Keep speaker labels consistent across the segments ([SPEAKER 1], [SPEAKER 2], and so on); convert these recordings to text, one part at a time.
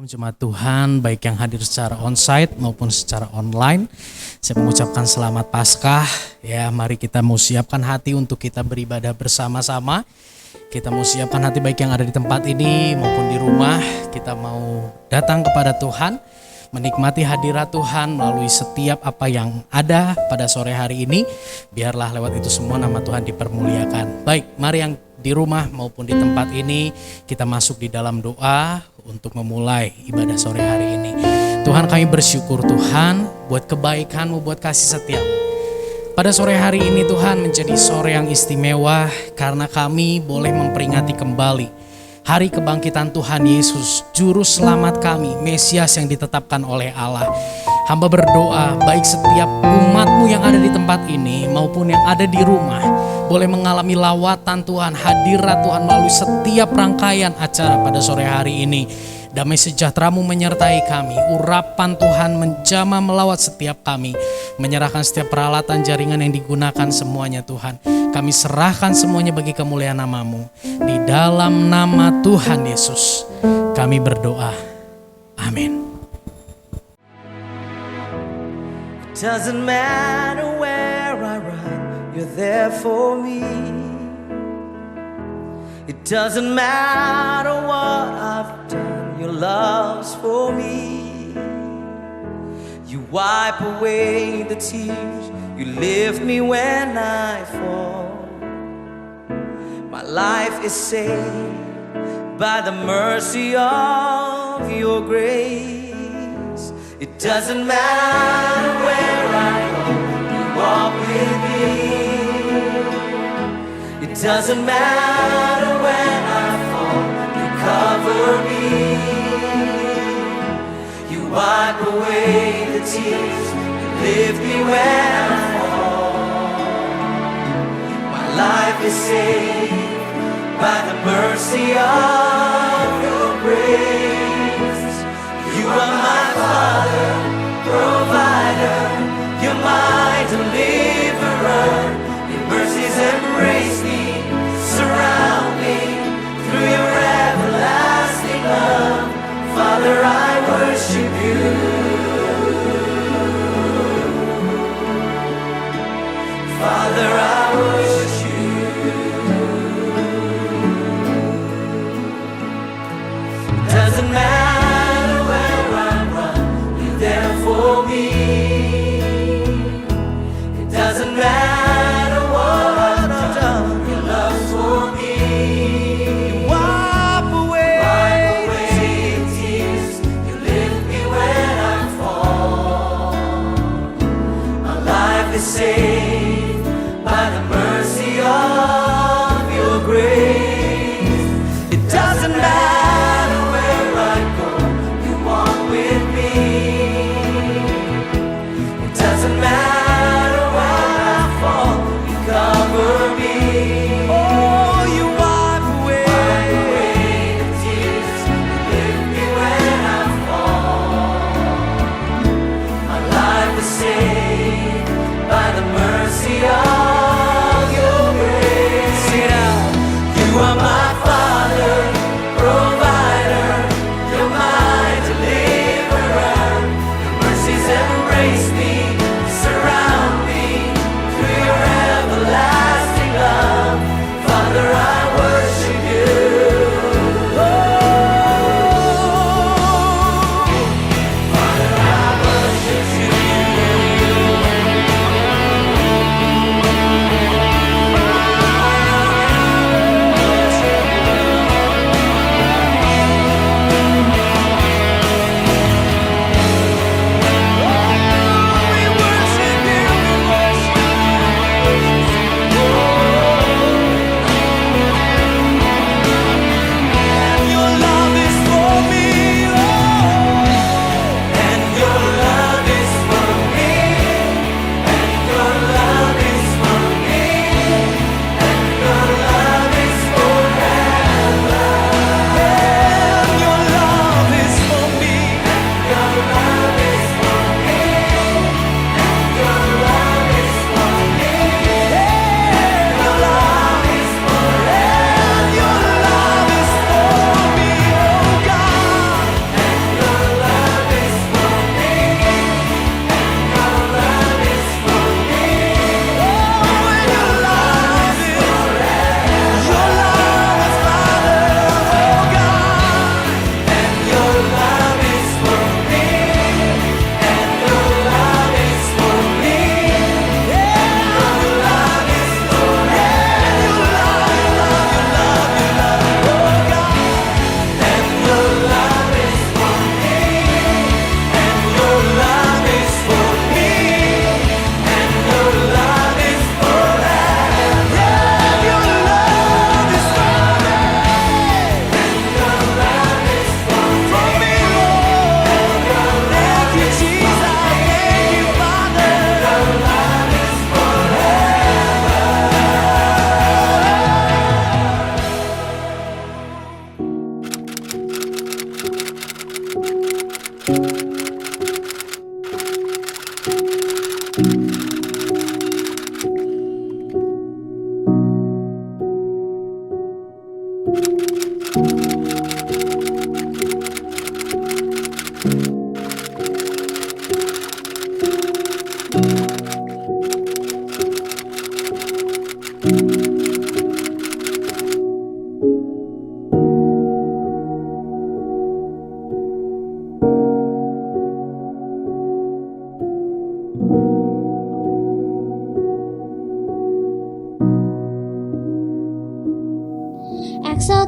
[SPEAKER 1] Jemaat Tuhan, baik yang hadir secara onsite maupun secara online, saya mengucapkan selamat Paskah. Ya, mari kita mau siapkan hati untuk kita beribadah bersama-sama. Kita mau siapkan hati baik yang ada di tempat ini maupun di rumah. Kita mau datang kepada Tuhan, menikmati hadirat Tuhan melalui setiap apa yang ada pada sore hari ini. Biarlah lewat itu semua nama Tuhan dipermuliakan. Baik, mari yang di rumah maupun di tempat ini kita masuk di dalam doa untuk memulai ibadah sore hari ini. Tuhan, kami bersyukur Tuhan buat kebaikan-Mu, buat kasih setia-Mu. Pada sore hari ini Tuhan menjadi sore yang istimewa karena kami boleh memperingati kembali hari kebangkitan Tuhan Yesus, Juru Selamat kami, Mesias yang ditetapkan oleh Allah. Hamba berdoa baik setiap umat-Mu yang ada di tempat ini maupun yang ada di rumah boleh mengalami lawatan Tuhan, hadirat Tuhan melalui setiap rangkaian acara pada sore hari ini. Damai sejahtera-Mu menyertai kami, urapan Tuhan menjamah melawat setiap kami, menyerahkan setiap peralatan jaringan yang digunakan semuanya Tuhan. Kami serahkan semuanya bagi kemuliaan nama-Mu. Di dalam nama Tuhan Yesus kami berdoa. Amin.
[SPEAKER 2] Doesn't matter where I run, you're there for me. It doesn't matter what I've done, your love's for me. You wipe away the tears, you lift me when I fall. My life is saved by the mercy of your grace. It doesn't matter where I go, you walk with me. It doesn't matter when I fall, you cover me. You wipe away the tears, you lift me when I fall. My life is saved by the mercy of your grace. You are my Father, provider, you're my deliverer. Your mercies embrace me, surround me through your everlasting love. Father, I worship you. Father, I worship you.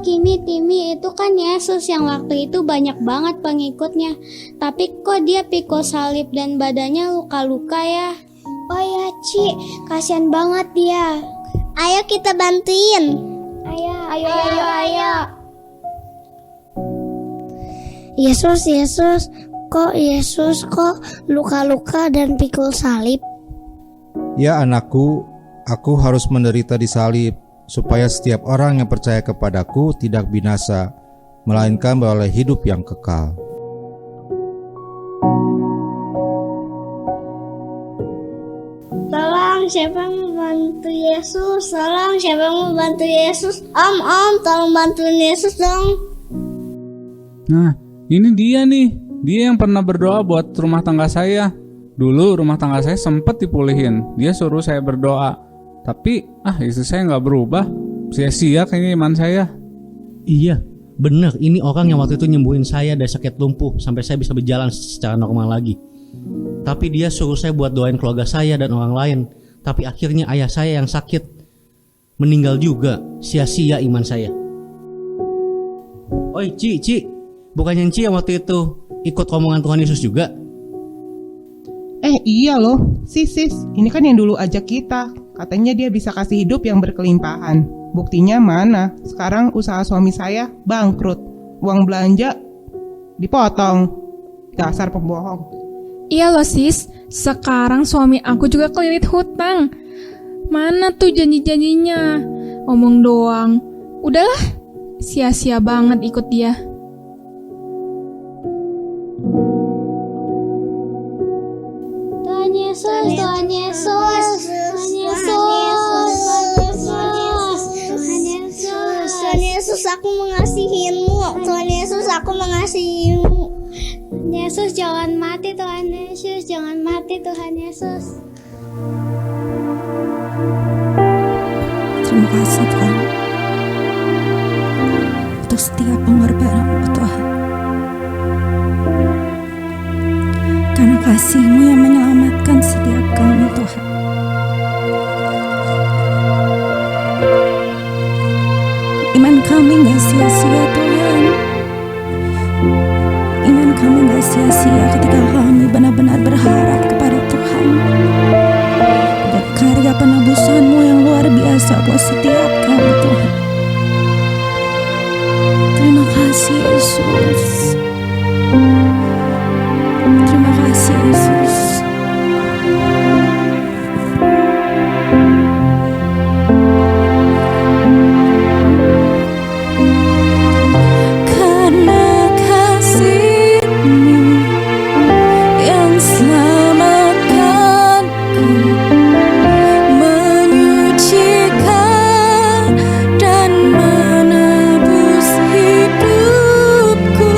[SPEAKER 3] Kimi, Timi, itu kan Yesus yang waktu itu banyak banget pengikutnya. Tapi kok dia pikul salib dan badannya luka-luka ya? Oh ya, Ci, kasihan banget dia. Ayo kita bantuin. Ayo. Yesus, kok luka-luka dan pikul salib?
[SPEAKER 4] Ya anakku, aku harus menderita di salib, supaya setiap orang yang percaya kepadaku tidak binasa, melainkan beroleh hidup yang kekal.
[SPEAKER 3] Tolong, siapa yang mau bantu Yesus? Tolong, siapa yang mau bantu Yesus? Om, tolong bantuin Yesus dong.
[SPEAKER 5] Nah, ini dia nih. Dia yang pernah berdoa buat rumah tangga saya. Dulu rumah tangga saya sempat dipulihin. Dia suruh saya berdoa. Tapi, istri saya nggak berubah. Sia-sia kayaknya iman saya.
[SPEAKER 6] Iya, bener. Ini orang yang waktu itu nyembuhin saya dari sakit lumpuh sampai saya bisa berjalan secara normal lagi. Tapi dia suruh saya buat doain keluarga saya dan orang lain. Tapi akhirnya ayah saya yang sakit meninggal juga. Sia-sia iman saya. Oi, Ci, bukannya Ci yang waktu itu ikut rombongan Tuhan Yesus juga?
[SPEAKER 7] Iya loh, sis, ini kan yang dulu ajak kita. Katanya dia bisa kasih hidup yang berkelimpahan. Buktinya mana? Sekarang usaha suami saya bangkrut. Uang belanja dipotong. Dasar pembohong.
[SPEAKER 8] Iya loh sis, sekarang suami aku juga kelilit hutang. Mana tuh janji-janjinya? Omong doang. Udahlah, sia-sia banget ikut dia.
[SPEAKER 3] Tuhan Yesus, aku mengasihimu. Tuhan Yesus, aku mengasihimu. Yesus, jangan mati. Tuhan Yesus, jangan mati. Tuhan Yesus.
[SPEAKER 9] Terima kasih Tuhan untuk setiap pengorbanan Tuhan, karena kasih-Mu yang menyelamatkan setiap kami Tuhan. Iman kami gak sia-sia Tuhan. Iman kami gak sia-sia ketika kami benar-benar berharap kepada Tuhan. Dan karya penebusan-Mu yang luar biasa buat setiap kami Tuhan. Terima kasih Yesus. Terima kasih Yesus. Karena kasih-Mu yang selamatkanku, menyucikan dan menebus hidupku.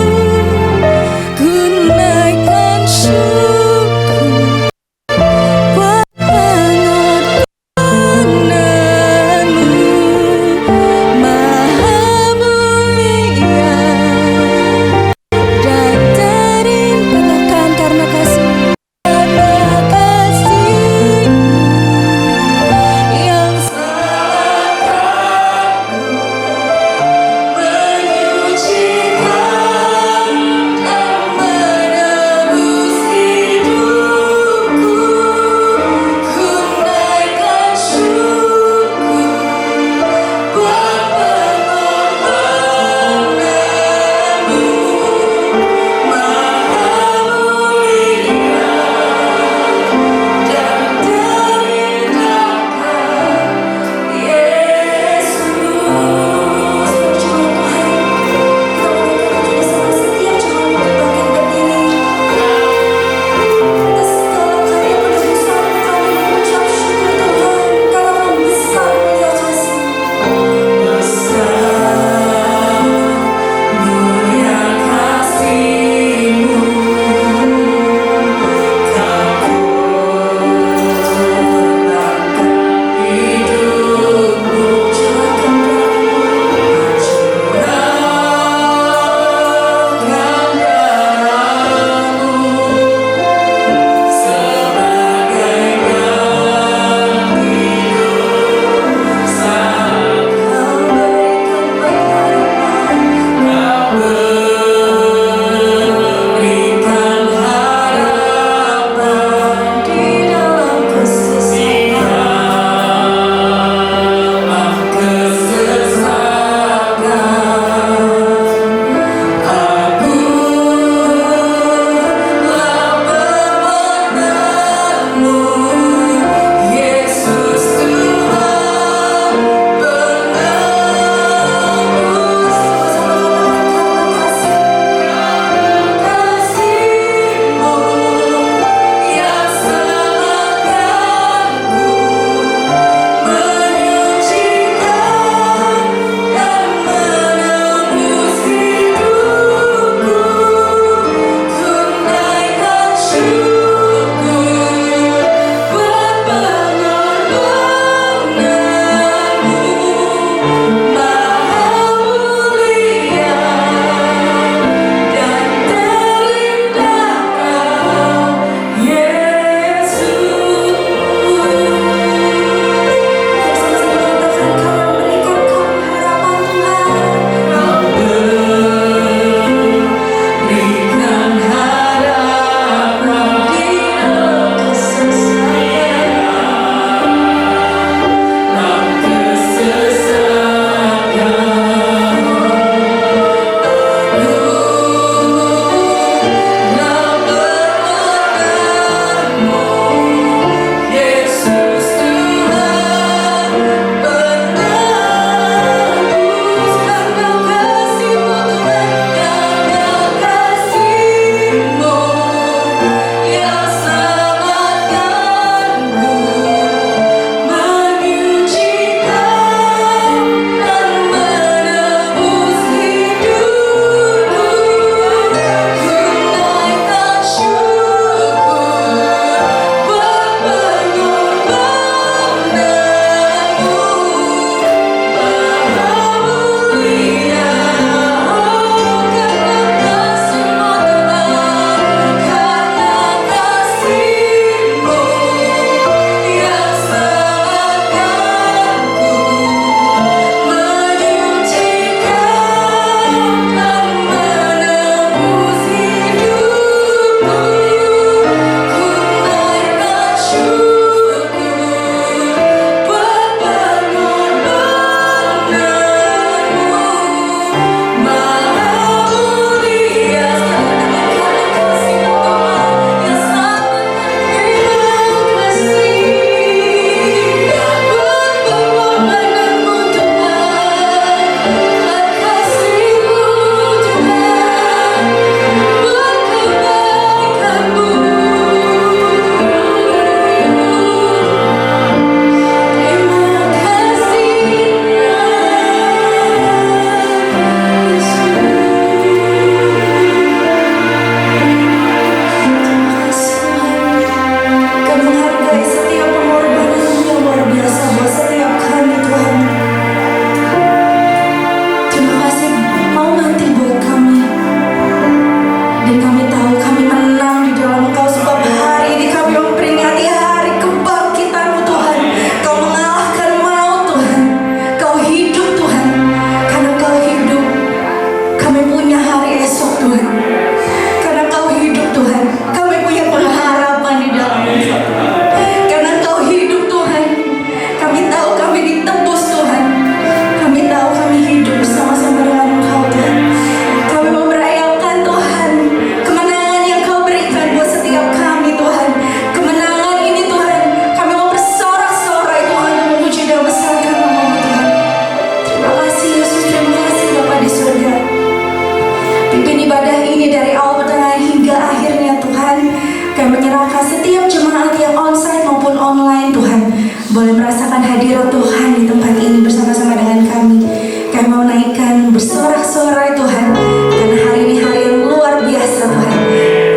[SPEAKER 9] boleh merasakan hadirat Tuhan di tempat ini bersama-sama dengan kami. Kami mau naikkan bersorak-sorai Tuhan, karena hari ini hari yang luar biasa Tuhan.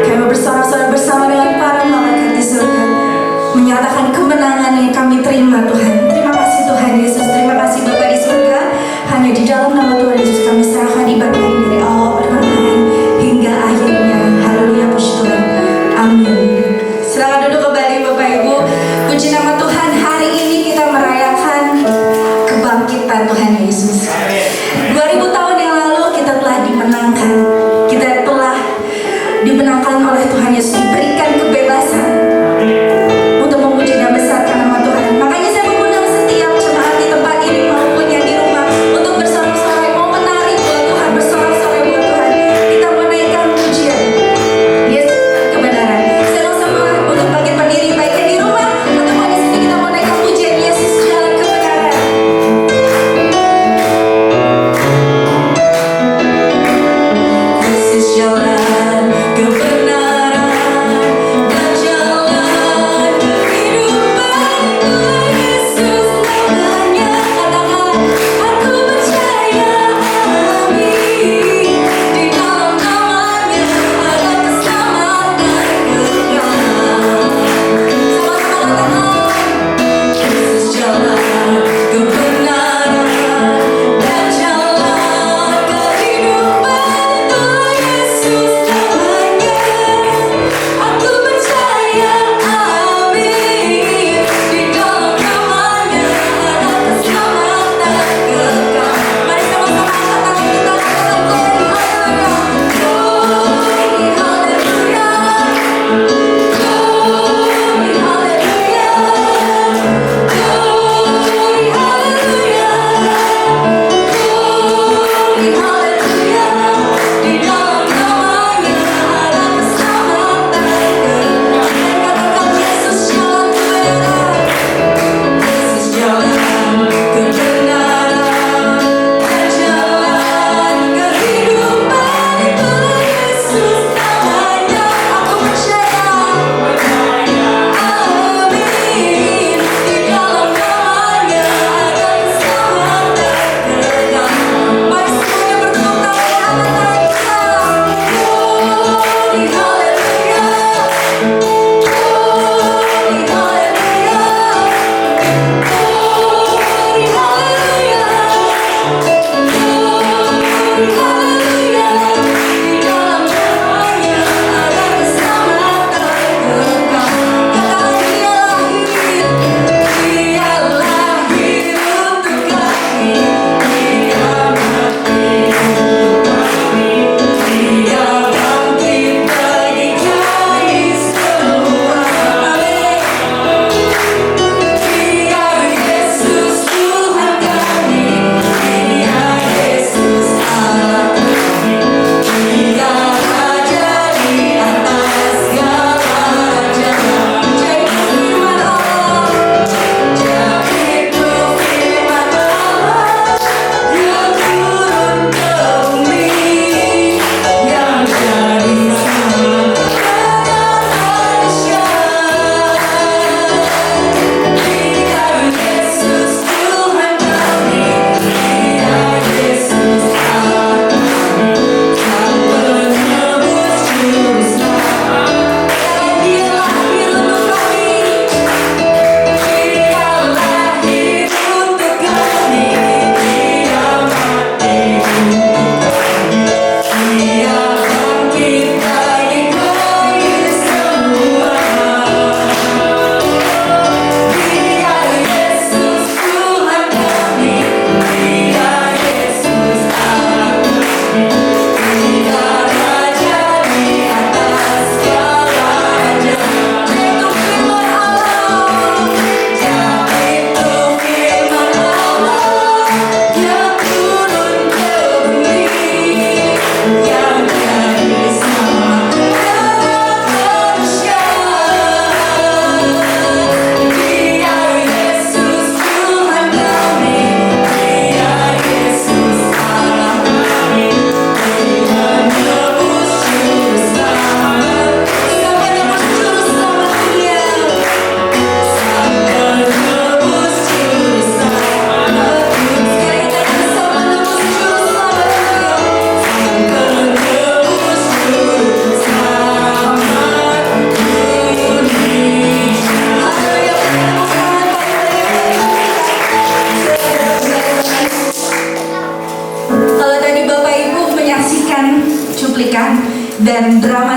[SPEAKER 9] Kami mau bersorak-sorai bersama dengan para malaikat di surga, menyatakan kemenangan yang kami terima Tuhan. Terima kasih Tuhan Yesus, terima kasih Bapa di surga. Hanya di dalam nama Tuhan Yesus kami serahkan ibadah ini dari awal pertengahan hingga akhirnya. Haleluya, puji Tuhan. Amin. Silakan duduk kembali Bapak Ibu. Puji nama Tuhan, hari ini kita merayakan kebangkitan Tuhan Yesus. 2000 tahun yang lalu kita telah dimenangkan. Kita telah dimenangkan oleh Tuhan Yesus, diberikan kebebasan untuk memuji dan besarkan nama Tuhan. Makanya saya mengundang setiap jemaat di tempat ini maupun yang di rumah untuk bersorak-sorai, mau menari buat Tuhan, bersorak-sorai buat Tuhan. Kita menaikkan pujian Yesus kebenaran. Saya mau semua untuk bangkit berdiri, baik yang di rumah ataupun di sini, kita mau naikkan pujian Yesus jalan kebenaran. Yesus jalan kebenaran.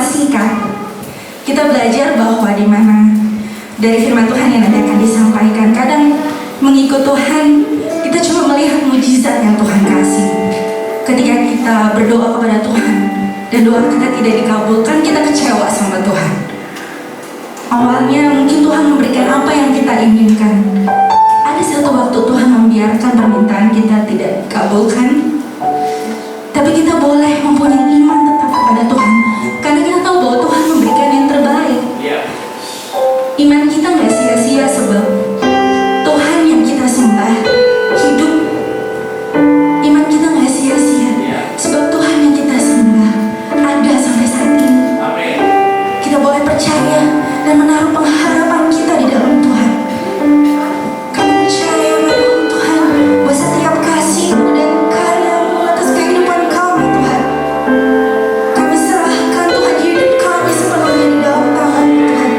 [SPEAKER 9] singkat, kita belajar bahwa di mana dari firman Tuhan yang nanti akan disampaikan, kadang mengikut Tuhan kita cuma melihat mujizat yang Tuhan kasih. Ketika kita berdoa kepada Tuhan dan doa kita tidak dikabulkan, kita kecewa sama Tuhan. Awalnya mungkin Tuhan memberikan apa yang kita inginkan. Ada satu waktu Tuhan membiarkan permintaan kita tidak dikabulkan, tapi kita boleh mempunyai iman tetap kepada Tuhan, karena kita tahu bahwa Tuhan memberikan yang terbaik. Iman kita nggak sia-sia sebab Tuhan yang kita sembah hidup. Iman kita nggak sia-sia sebab Tuhan yang kita sembah ada sampai saat ini. Kita boleh percaya dan menaruh pengharapan kita di dalam Tuhan. Kami percaya pada Tuhan bahwa setiap kasih-Mu dan karya-Mu atas kehidupan kami, Tuhan. Kami serahkan Tuhan hidup kami sepenuhnya di dalam tangan Tuhan.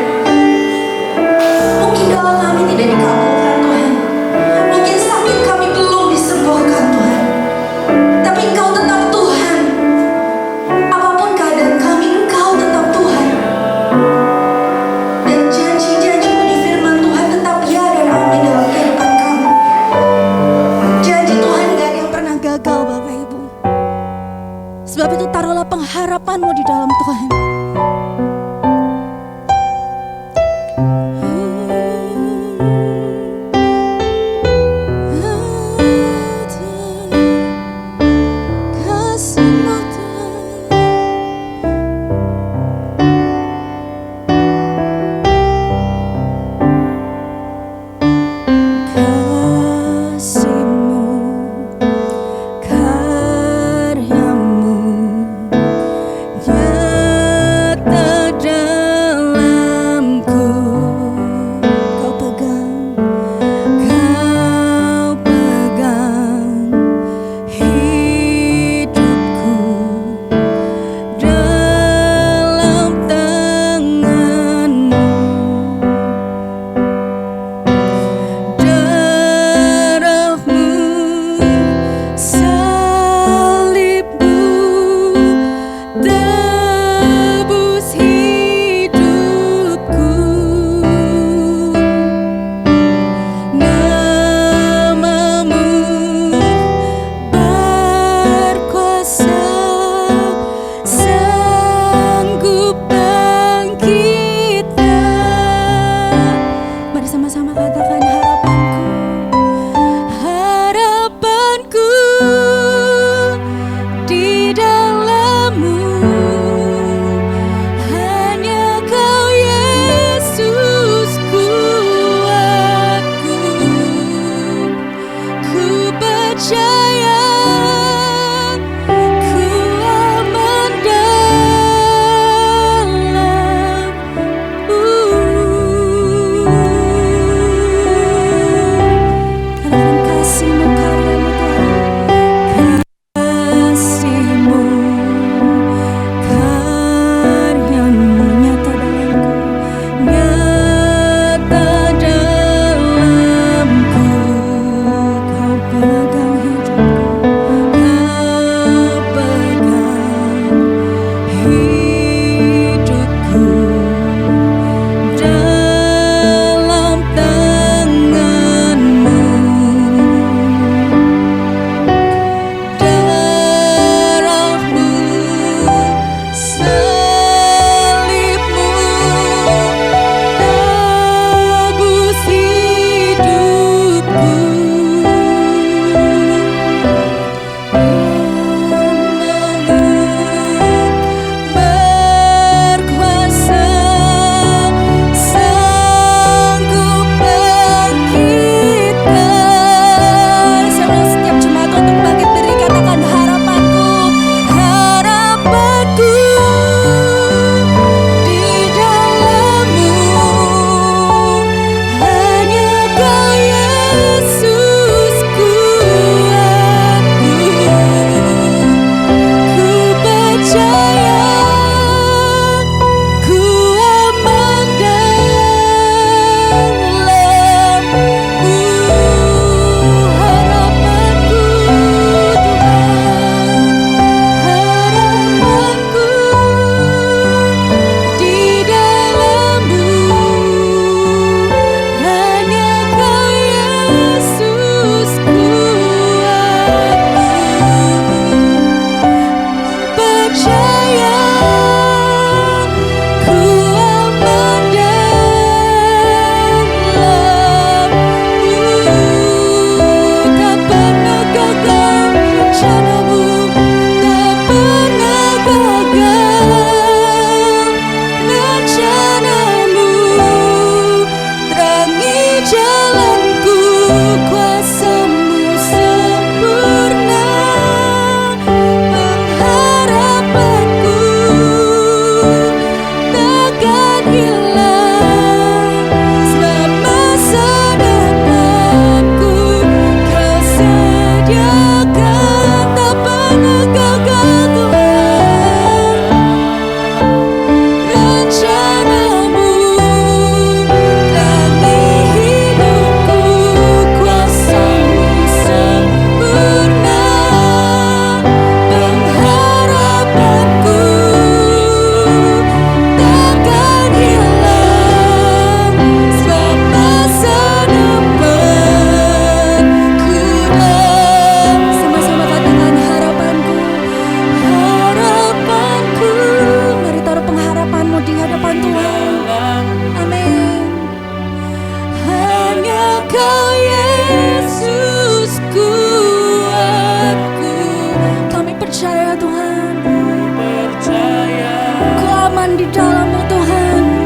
[SPEAKER 9] aman di dalam-Mu Tuhan.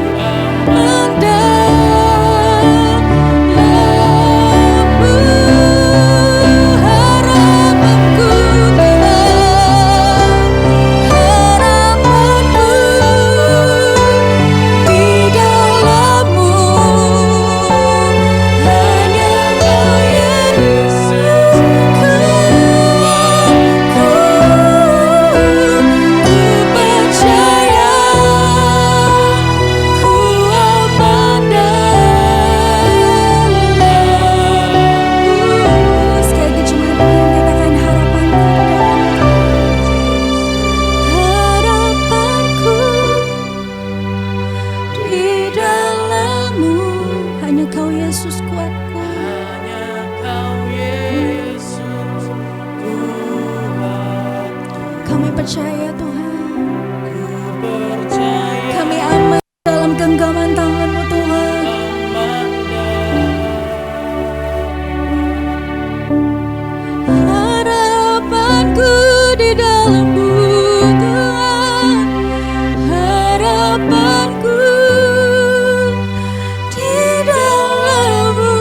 [SPEAKER 9] Kami percaya Tuhan, kami aman dalam genggaman tangan-Mu Tuhan. Harapanku di dalam-Mu Tuhan, harapanku di dalam-Mu,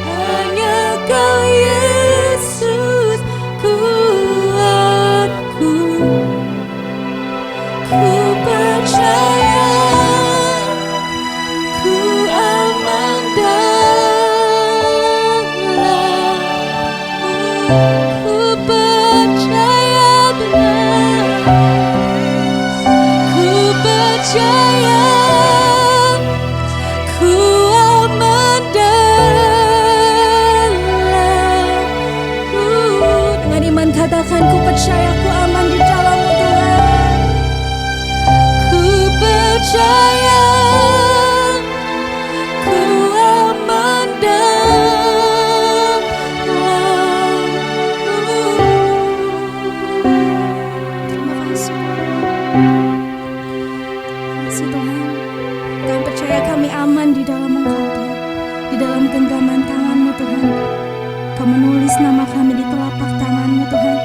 [SPEAKER 9] hanya Kau Yesus kuatku. Ku percaya, ku aman dalam-Mu. Ku percaya Tuhan, ku percaya, ku aman dalam-Mu. Dengan iman katakan, ku percaya, ku aman di dalam-Mu Tuhan. Ku percaya, ku aman dalam-Mu. Terima kasih. Terima kasih Tuhan. Kami percaya kami aman di dalam Engkau Tuhan, di dalam genggaman tangan-Mu Tuhan. Kau menulis nama kami di telapak tangan-Mu Tuhan.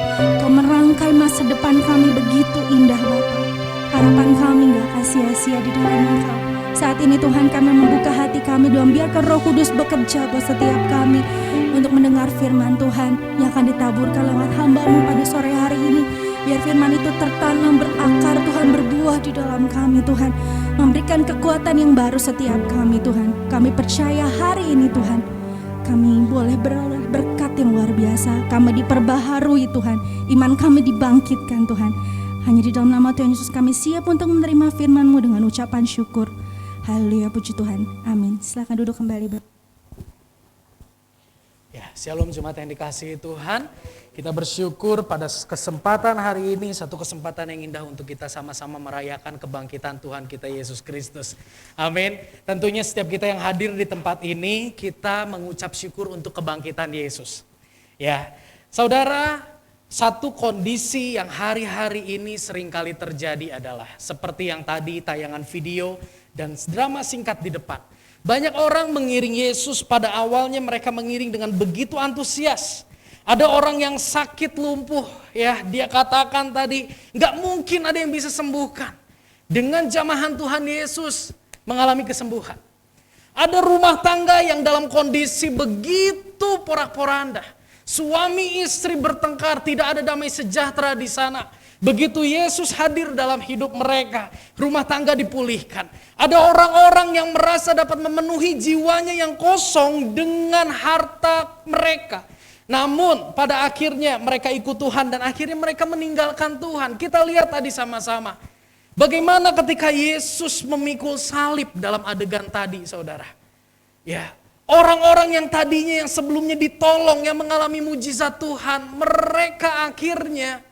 [SPEAKER 9] Kau merangkai masa depan kami begitu indah Bapa. Harapan kami gak akan sia-sia di dalam Engkau. Saat ini Tuhan kami membuka hati kami dan biarkan Roh Kudus bekerja buat setiap kami untuk mendengar firman Tuhan yang akan ditaburkan lewat hamba-Mu pada sore hari ini. Biar firman itu tertanam, berakar Tuhan, berbuah di dalam kami Tuhan. Memberikan kekuatan yang baru setiap kami Tuhan. Kami percaya hari ini Tuhan, kami boleh beroleh berkat yang luar biasa. Kami diperbaharui Tuhan, iman kami dibangkitkan Tuhan. Hanya di dalam nama Tuhan Yesus kami siap untuk menerima firman-Mu dengan ucapan syukur. Haleluya, puji Tuhan, amin. Silakan duduk kembali.
[SPEAKER 1] Ya, shalom jemaat yang dikasihi Tuhan. Kita bersyukur pada kesempatan hari ini, satu kesempatan yang indah untuk kita sama-sama merayakan kebangkitan Tuhan kita Yesus Kristus. Amin. Tentunya setiap kita yang hadir di tempat ini, kita mengucap syukur untuk kebangkitan Yesus. Ya, saudara, satu kondisi yang hari-hari ini seringkali terjadi adalah seperti yang tadi tayangan video dan drama singkat di depan. Banyak orang mengiring Yesus, pada awalnya mereka mengiring dengan begitu antusias. Ada orang yang sakit lumpuh, ya dia katakan tadi, gak mungkin ada yang bisa sembuhkan. Dengan jamahan Tuhan Yesus mengalami kesembuhan. Ada rumah tangga yang dalam kondisi begitu porak-poranda. Suami istri bertengkar, tidak ada damai sejahtera di sana. Begitu Yesus hadir dalam hidup mereka, rumah tangga dipulihkan. Ada orang-orang yang merasa dapat memenuhi jiwanya yang kosong dengan harta mereka. Namun pada akhirnya mereka ikut Tuhan dan akhirnya mereka meninggalkan Tuhan. Kita lihat tadi sama-sama. Bagaimana ketika Yesus memikul salib dalam adegan tadi, saudara. Ya, orang-orang yang tadinya yang sebelumnya ditolong, yang mengalami mujizat Tuhan, mereka akhirnya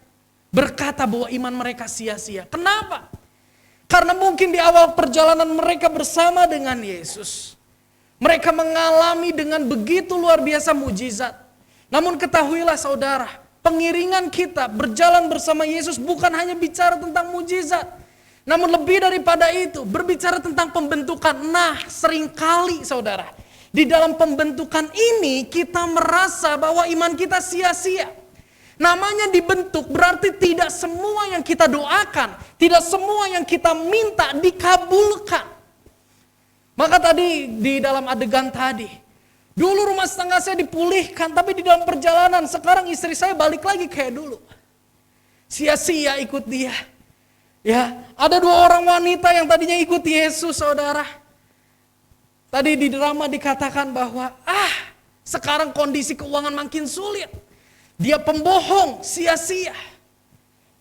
[SPEAKER 1] berkata bahwa iman mereka sia-sia. Kenapa? Karena mungkin di awal perjalanan mereka bersama dengan Yesus, mereka mengalami dengan begitu luar biasa mujizat. Namun ketahuilah saudara, pengiringan kita berjalan bersama Yesus bukan hanya bicara tentang mujizat. Namun lebih daripada itu, berbicara tentang pembentukan. Nah, seringkali saudara, di dalam pembentukan ini kita merasa bahwa iman kita sia-sia. Namanya dibentuk berarti tidak semua yang kita doakan, tidak semua yang kita minta dikabulkan. Maka tadi di dalam adegan tadi, dulu rumah tangga saya dipulihkan, tapi di dalam perjalanan sekarang istri saya balik lagi kayak dulu. Sia-sia ikut dia. Ya, ada 2 orang wanita yang tadinya ikut Yesus, saudara. Tadi di drama dikatakan bahwa sekarang kondisi keuangan makin sulit. Dia pembohong, sia-sia.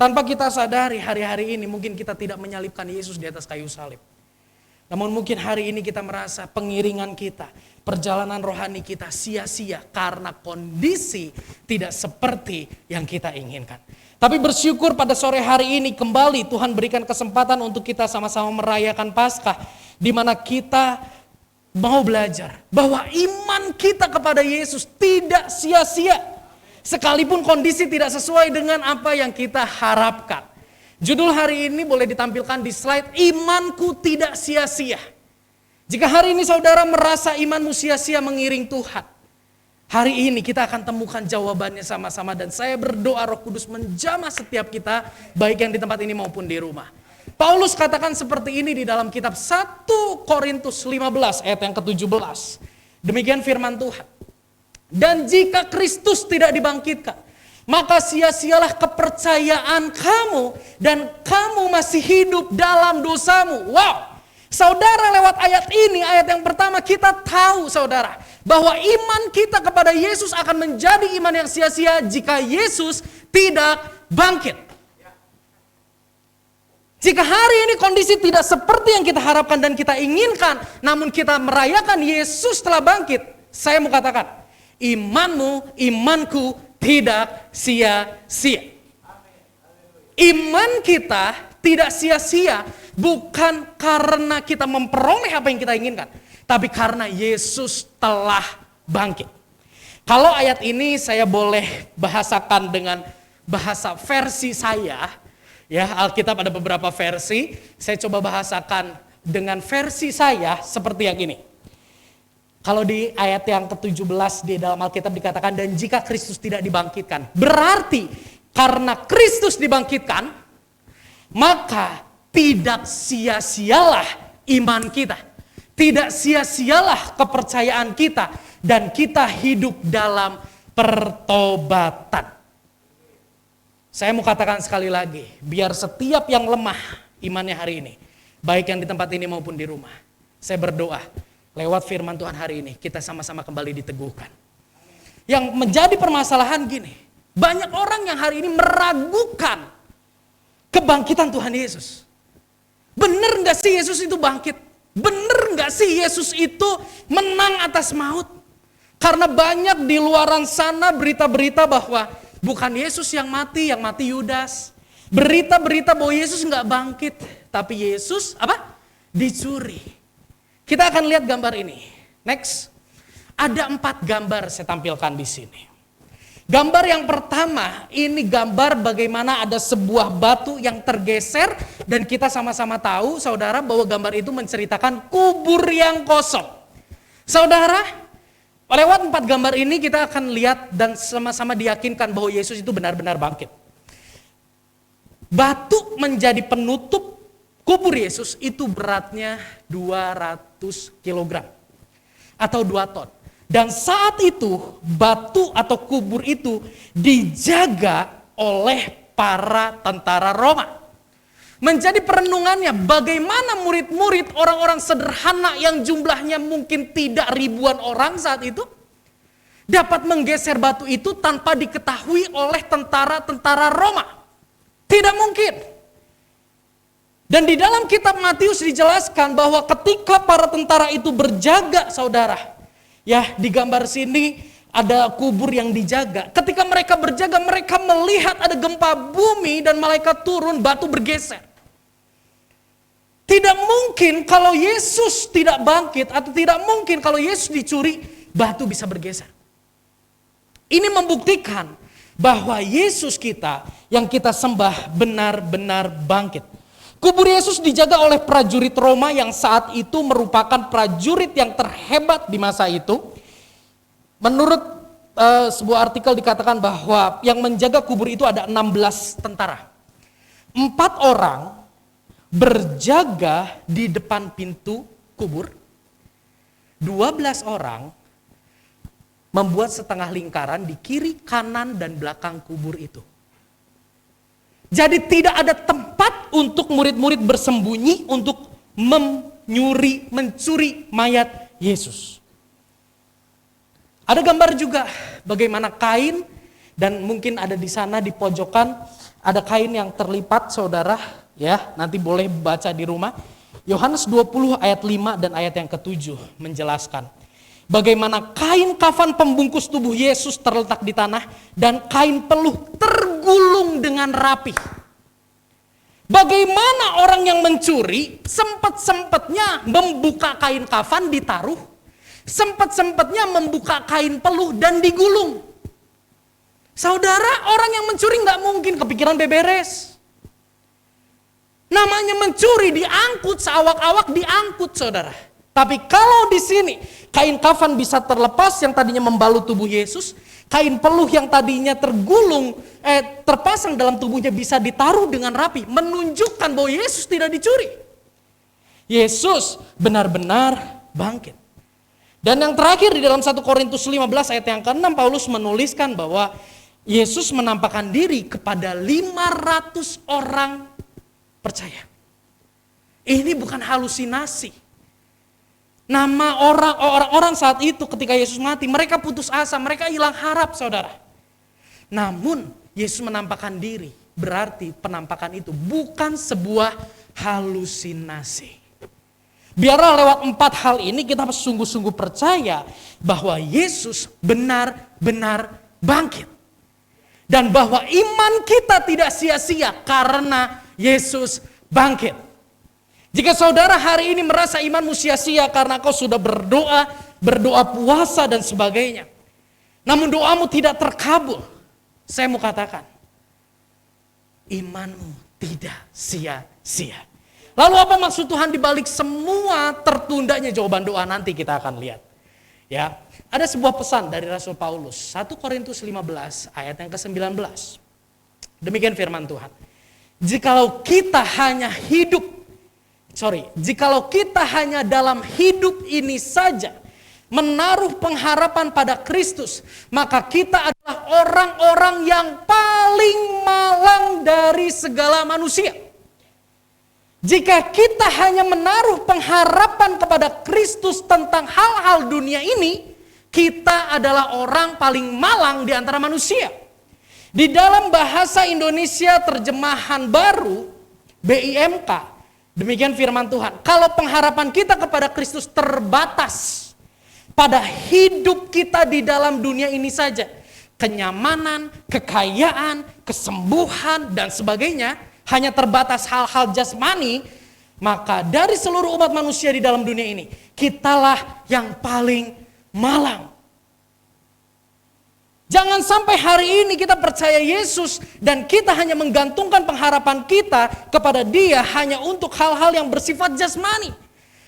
[SPEAKER 1] Tanpa kita sadari hari-hari ini mungkin kita tidak menyalibkan Yesus di atas kayu salib. Namun mungkin hari ini kita merasa pengiringan kita, perjalanan rohani kita sia-sia karena kondisi tidak seperti yang kita inginkan. Tapi bersyukur pada sore hari ini kembali Tuhan berikan kesempatan untuk kita sama-sama merayakan Paskah, di mana kita mau belajar bahwa iman kita kepada Yesus tidak sia-sia. Sekalipun kondisi tidak sesuai dengan apa yang kita harapkan. Judul hari ini boleh ditampilkan di slide, imanku tidak sia-sia. Jika hari ini saudara merasa imanmu sia-sia mengiring Tuhan, hari ini kita akan temukan jawabannya sama-sama. Dan saya berdoa Roh Kudus menjamah setiap kita, baik yang di tempat ini maupun di rumah. Paulus katakan seperti ini di dalam kitab 1 Korintus 15 ayat yang ke-17. Demikian firman Tuhan. Dan jika Kristus tidak dibangkitkan, maka sia-sialah kepercayaan kamu dan kamu masih hidup dalam dosamu. Wow, saudara, lewat ayat ini, ayat yang pertama kita tahu saudara, bahwa iman kita kepada Yesus akan menjadi iman yang sia-sia jika Yesus tidak bangkit. Jika hari ini kondisi tidak seperti yang kita harapkan dan kita inginkan, namun kita merayakan Yesus telah bangkit, saya mau katakan, imanmu, imanku tidak sia-sia. Iman kita tidak sia-sia bukan karena kita memperoleh apa yang kita inginkan, tapi karena Yesus telah bangkit. Kalau ayat ini saya boleh bahasakan dengan bahasa versi saya, ya, Alkitab ada beberapa versi, saya coba bahasakan dengan versi saya seperti yang ini. Kalau di ayat yang ke-17 di dalam Alkitab dikatakan, dan jika Kristus tidak dibangkitkan, berarti karena Kristus dibangkitkan, maka tidak sia-sialah iman kita. Tidak sia-sialah kepercayaan kita, dan kita hidup dalam pertobatan. Saya mau katakan sekali lagi, biar setiap yang lemah imannya hari ini, baik yang di tempat ini maupun di rumah, saya berdoa, lewat firman Tuhan hari ini, kita sama-sama kembali diteguhkan. Yang menjadi permasalahan gini, banyak orang yang hari ini meragukan kebangkitan Tuhan Yesus. Benar gak sih Yesus itu bangkit? Benar gak sih Yesus itu menang atas maut? Karena banyak di luaran sana berita-berita bahwa bukan Yesus yang mati Yudas. Berita-berita bahwa Yesus gak bangkit, tapi Yesus dicuri. Kita akan lihat gambar ini. Next. Ada 4 gambar saya tampilkan di sini. Gambar yang pertama, ini gambar bagaimana ada sebuah batu yang tergeser. Dan kita sama-sama tahu, saudara, bahwa gambar itu menceritakan kubur yang kosong. Saudara, lewat 4 gambar ini kita akan lihat dan sama-sama diyakinkan bahwa Yesus itu benar-benar bangkit. Batu menjadi penutup kubur Yesus itu beratnya 200 kg atau 2 ton. Dan saat itu batu atau kubur itu dijaga oleh para tentara Roma. Menjadi perenungannya bagaimana murid-murid orang-orang sederhana yang jumlahnya mungkin tidak ribuan orang saat itu dapat menggeser batu itu tanpa diketahui oleh tentara-tentara Roma. Tidak mungkin. Dan di dalam kitab Matius dijelaskan bahwa ketika para tentara itu berjaga, saudara, ya di gambar sini ada kubur yang dijaga. Ketika mereka berjaga, mereka melihat ada gempa bumi dan malaikat turun, batu bergeser. Tidak mungkin kalau Yesus tidak bangkit atau tidak mungkin kalau Yesus dicuri, batu bisa bergeser. Ini membuktikan bahwa Yesus kita yang kita sembah benar-benar bangkit. Kubur Yesus dijaga oleh prajurit Roma yang saat itu merupakan prajurit yang terhebat di masa itu. Menurut sebuah artikel dikatakan bahwa yang menjaga kubur itu ada 16 tentara. 4 orang berjaga di depan pintu kubur. 12 orang membuat setengah lingkaran di kiri, kanan, dan belakang kubur itu. Jadi tidak ada tempat untuk murid-murid bersembunyi untuk mencuri mayat Yesus. Ada gambar juga bagaimana kain, dan mungkin ada di sana di pojokan ada kain yang terlipat, saudara, ya, nanti boleh baca di rumah. Yohanes 20 ayat 5 dan ayat yang ke-7 menjelaskan bagaimana kain kafan pembungkus tubuh Yesus terletak di tanah dan kain peluh tergulung dengan rapi. Bagaimana orang yang mencuri sempat-sempatnya membuka kain kafan ditaruh, sempat-sempatnya membuka kain peluh dan digulung. Saudara, orang yang mencuri nggak mungkin kepikiran beberes. Namanya mencuri diangkut, seawak-awak diangkut, saudara. Tapi kalau di sini kain kafan bisa terlepas yang tadinya membalut tubuh Yesus, kain peluh yang tadinya terpasang dalam tubuhnya bisa ditaruh dengan rapi, menunjukkan bahwa Yesus tidak dicuri. Yesus benar-benar bangkit. Dan yang terakhir di dalam 1 Korintus 15 ayat yang ke-6, Paulus menuliskan bahwa Yesus menampakkan diri kepada 500 orang percaya. Ini bukan halusinasi. Nama orang-orang saat itu ketika Yesus mati, mereka putus asa, mereka hilang harap, saudara. Namun Yesus menampakkan diri, berarti penampakan itu bukan sebuah halusinasi. Biarlah lewat 4 hal ini kita sungguh-sungguh percaya bahwa Yesus benar-benar bangkit. Dan bahwa iman kita tidak sia-sia karena Yesus bangkit. Jika saudara hari ini merasa imanmu sia-sia karena kau sudah berdoa puasa dan sebagainya, namun doamu tidak terkabul, saya mau katakan, imanmu tidak sia-sia. Lalu apa maksud Tuhan dibalik semua tertundanya jawaban doa, nanti kita akan lihat. Ya, ada sebuah pesan dari Rasul Paulus, 1 Korintus 15 ayat yang ke-19. Demikian firman Tuhan. Jikalau kita hanya dalam hidup ini saja menaruh pengharapan pada Kristus, maka kita adalah orang-orang yang paling malang dari segala manusia. Jika kita hanya menaruh pengharapan kepada Kristus tentang hal-hal dunia ini, kita adalah orang paling malang di antara manusia. Di dalam bahasa Indonesia terjemahan baru, BIMK, demikian firman Tuhan. Kalau pengharapan kita kepada Kristus terbatas pada hidup kita di dalam dunia ini saja, kenyamanan, kekayaan, kesembuhan, dan sebagainya, hanya terbatas hal-hal jasmani, maka dari seluruh umat manusia di dalam dunia ini, kitalah yang paling malang. Jangan sampai hari ini kita percaya Yesus dan kita hanya menggantungkan pengharapan kita kepada Dia hanya untuk hal-hal yang bersifat jasmani.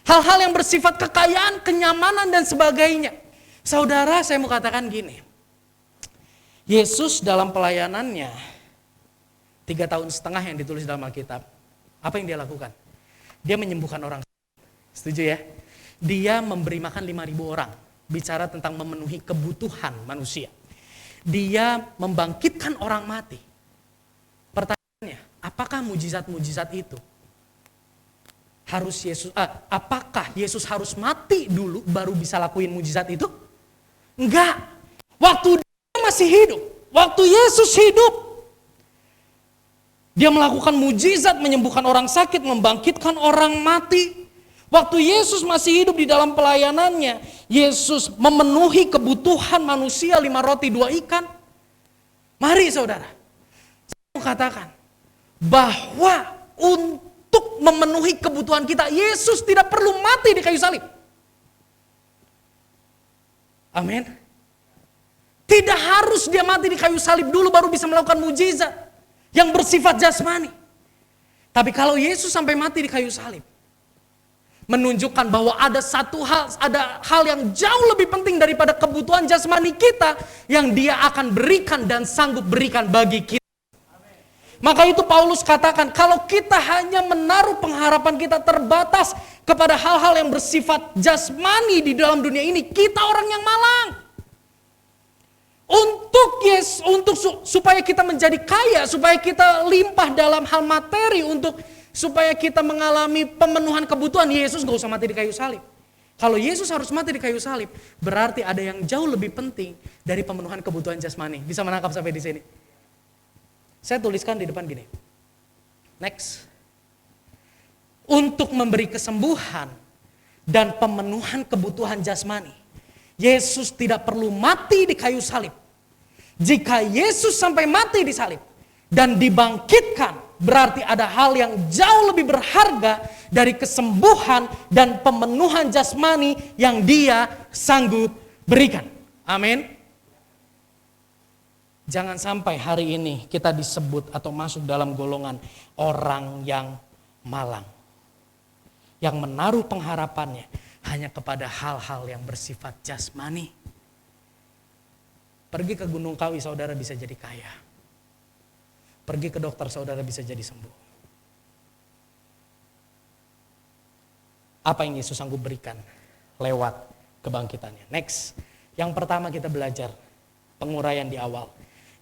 [SPEAKER 1] Hal-hal yang bersifat kekayaan, kenyamanan, dan sebagainya. Saudara, saya mau katakan gini. Yesus dalam pelayanannya 3,5 tahun yang ditulis dalam Alkitab, apa yang dia lakukan? Dia menyembuhkan orang. Setuju ya? Dia memberi makan 5.000 orang. Bicara tentang memenuhi kebutuhan manusia. Dia membangkitkan orang mati. Pertanyaannya, apakah mujizat-mujizat itu apakah Yesus harus mati dulu baru bisa lakuin mujizat itu? Enggak. Waktu dia masih hidup, waktu Yesus hidup, dia melakukan mujizat, menyembuhkan orang sakit, membangkitkan orang mati. Waktu Yesus masih hidup di dalam pelayanannya, Yesus memenuhi kebutuhan manusia 5 roti 2 ikan. Mari saudara, saya mau katakan bahwa untuk memenuhi kebutuhan kita, Yesus tidak perlu mati di kayu salib. Amin. Tidak harus dia mati di kayu salib dulu baru bisa melakukan mujizat yang bersifat jasmani. Tapi kalau Yesus sampai mati di kayu salib, menunjukkan bahwa ada hal yang jauh lebih penting daripada kebutuhan jasmani kita yang Dia akan berikan dan sanggup berikan bagi kita. Maka itu Paulus katakan, kalau kita hanya menaruh pengharapan kita terbatas kepada hal-hal yang bersifat jasmani di dalam dunia ini, kita orang yang malang. Supaya kita menjadi kaya, supaya kita limpah dalam hal materi, supaya kita mengalami pemenuhan kebutuhan, Yesus gak usah mati di kayu salib. Kalau Yesus harus mati di kayu salib, berarti ada yang jauh lebih penting dari pemenuhan kebutuhan jasmani. Bisa menangkap sampai di sini? Saya tuliskan di depan gini. Next. Untuk memberi kesembuhan dan pemenuhan kebutuhan jasmani, Yesus tidak perlu mati di kayu salib. Jika Yesus sampai mati di salib dan dibangkitkan, berarti ada hal yang jauh lebih berharga dari kesembuhan dan pemenuhan jasmani yang Dia sanggup berikan. Amin. Jangan sampai hari ini kita disebut atau masuk dalam golongan orang yang malang. Yang menaruh pengharapannya hanya kepada hal-hal yang bersifat jasmani. Pergi ke Gunung Kawi, saudara bisa jadi kaya. Pergi ke dokter, saudara bisa jadi sembuh. Apa yang Yesus sanggup berikan lewat kebangkitannya. Next, yang pertama kita belajar penguraian di awal.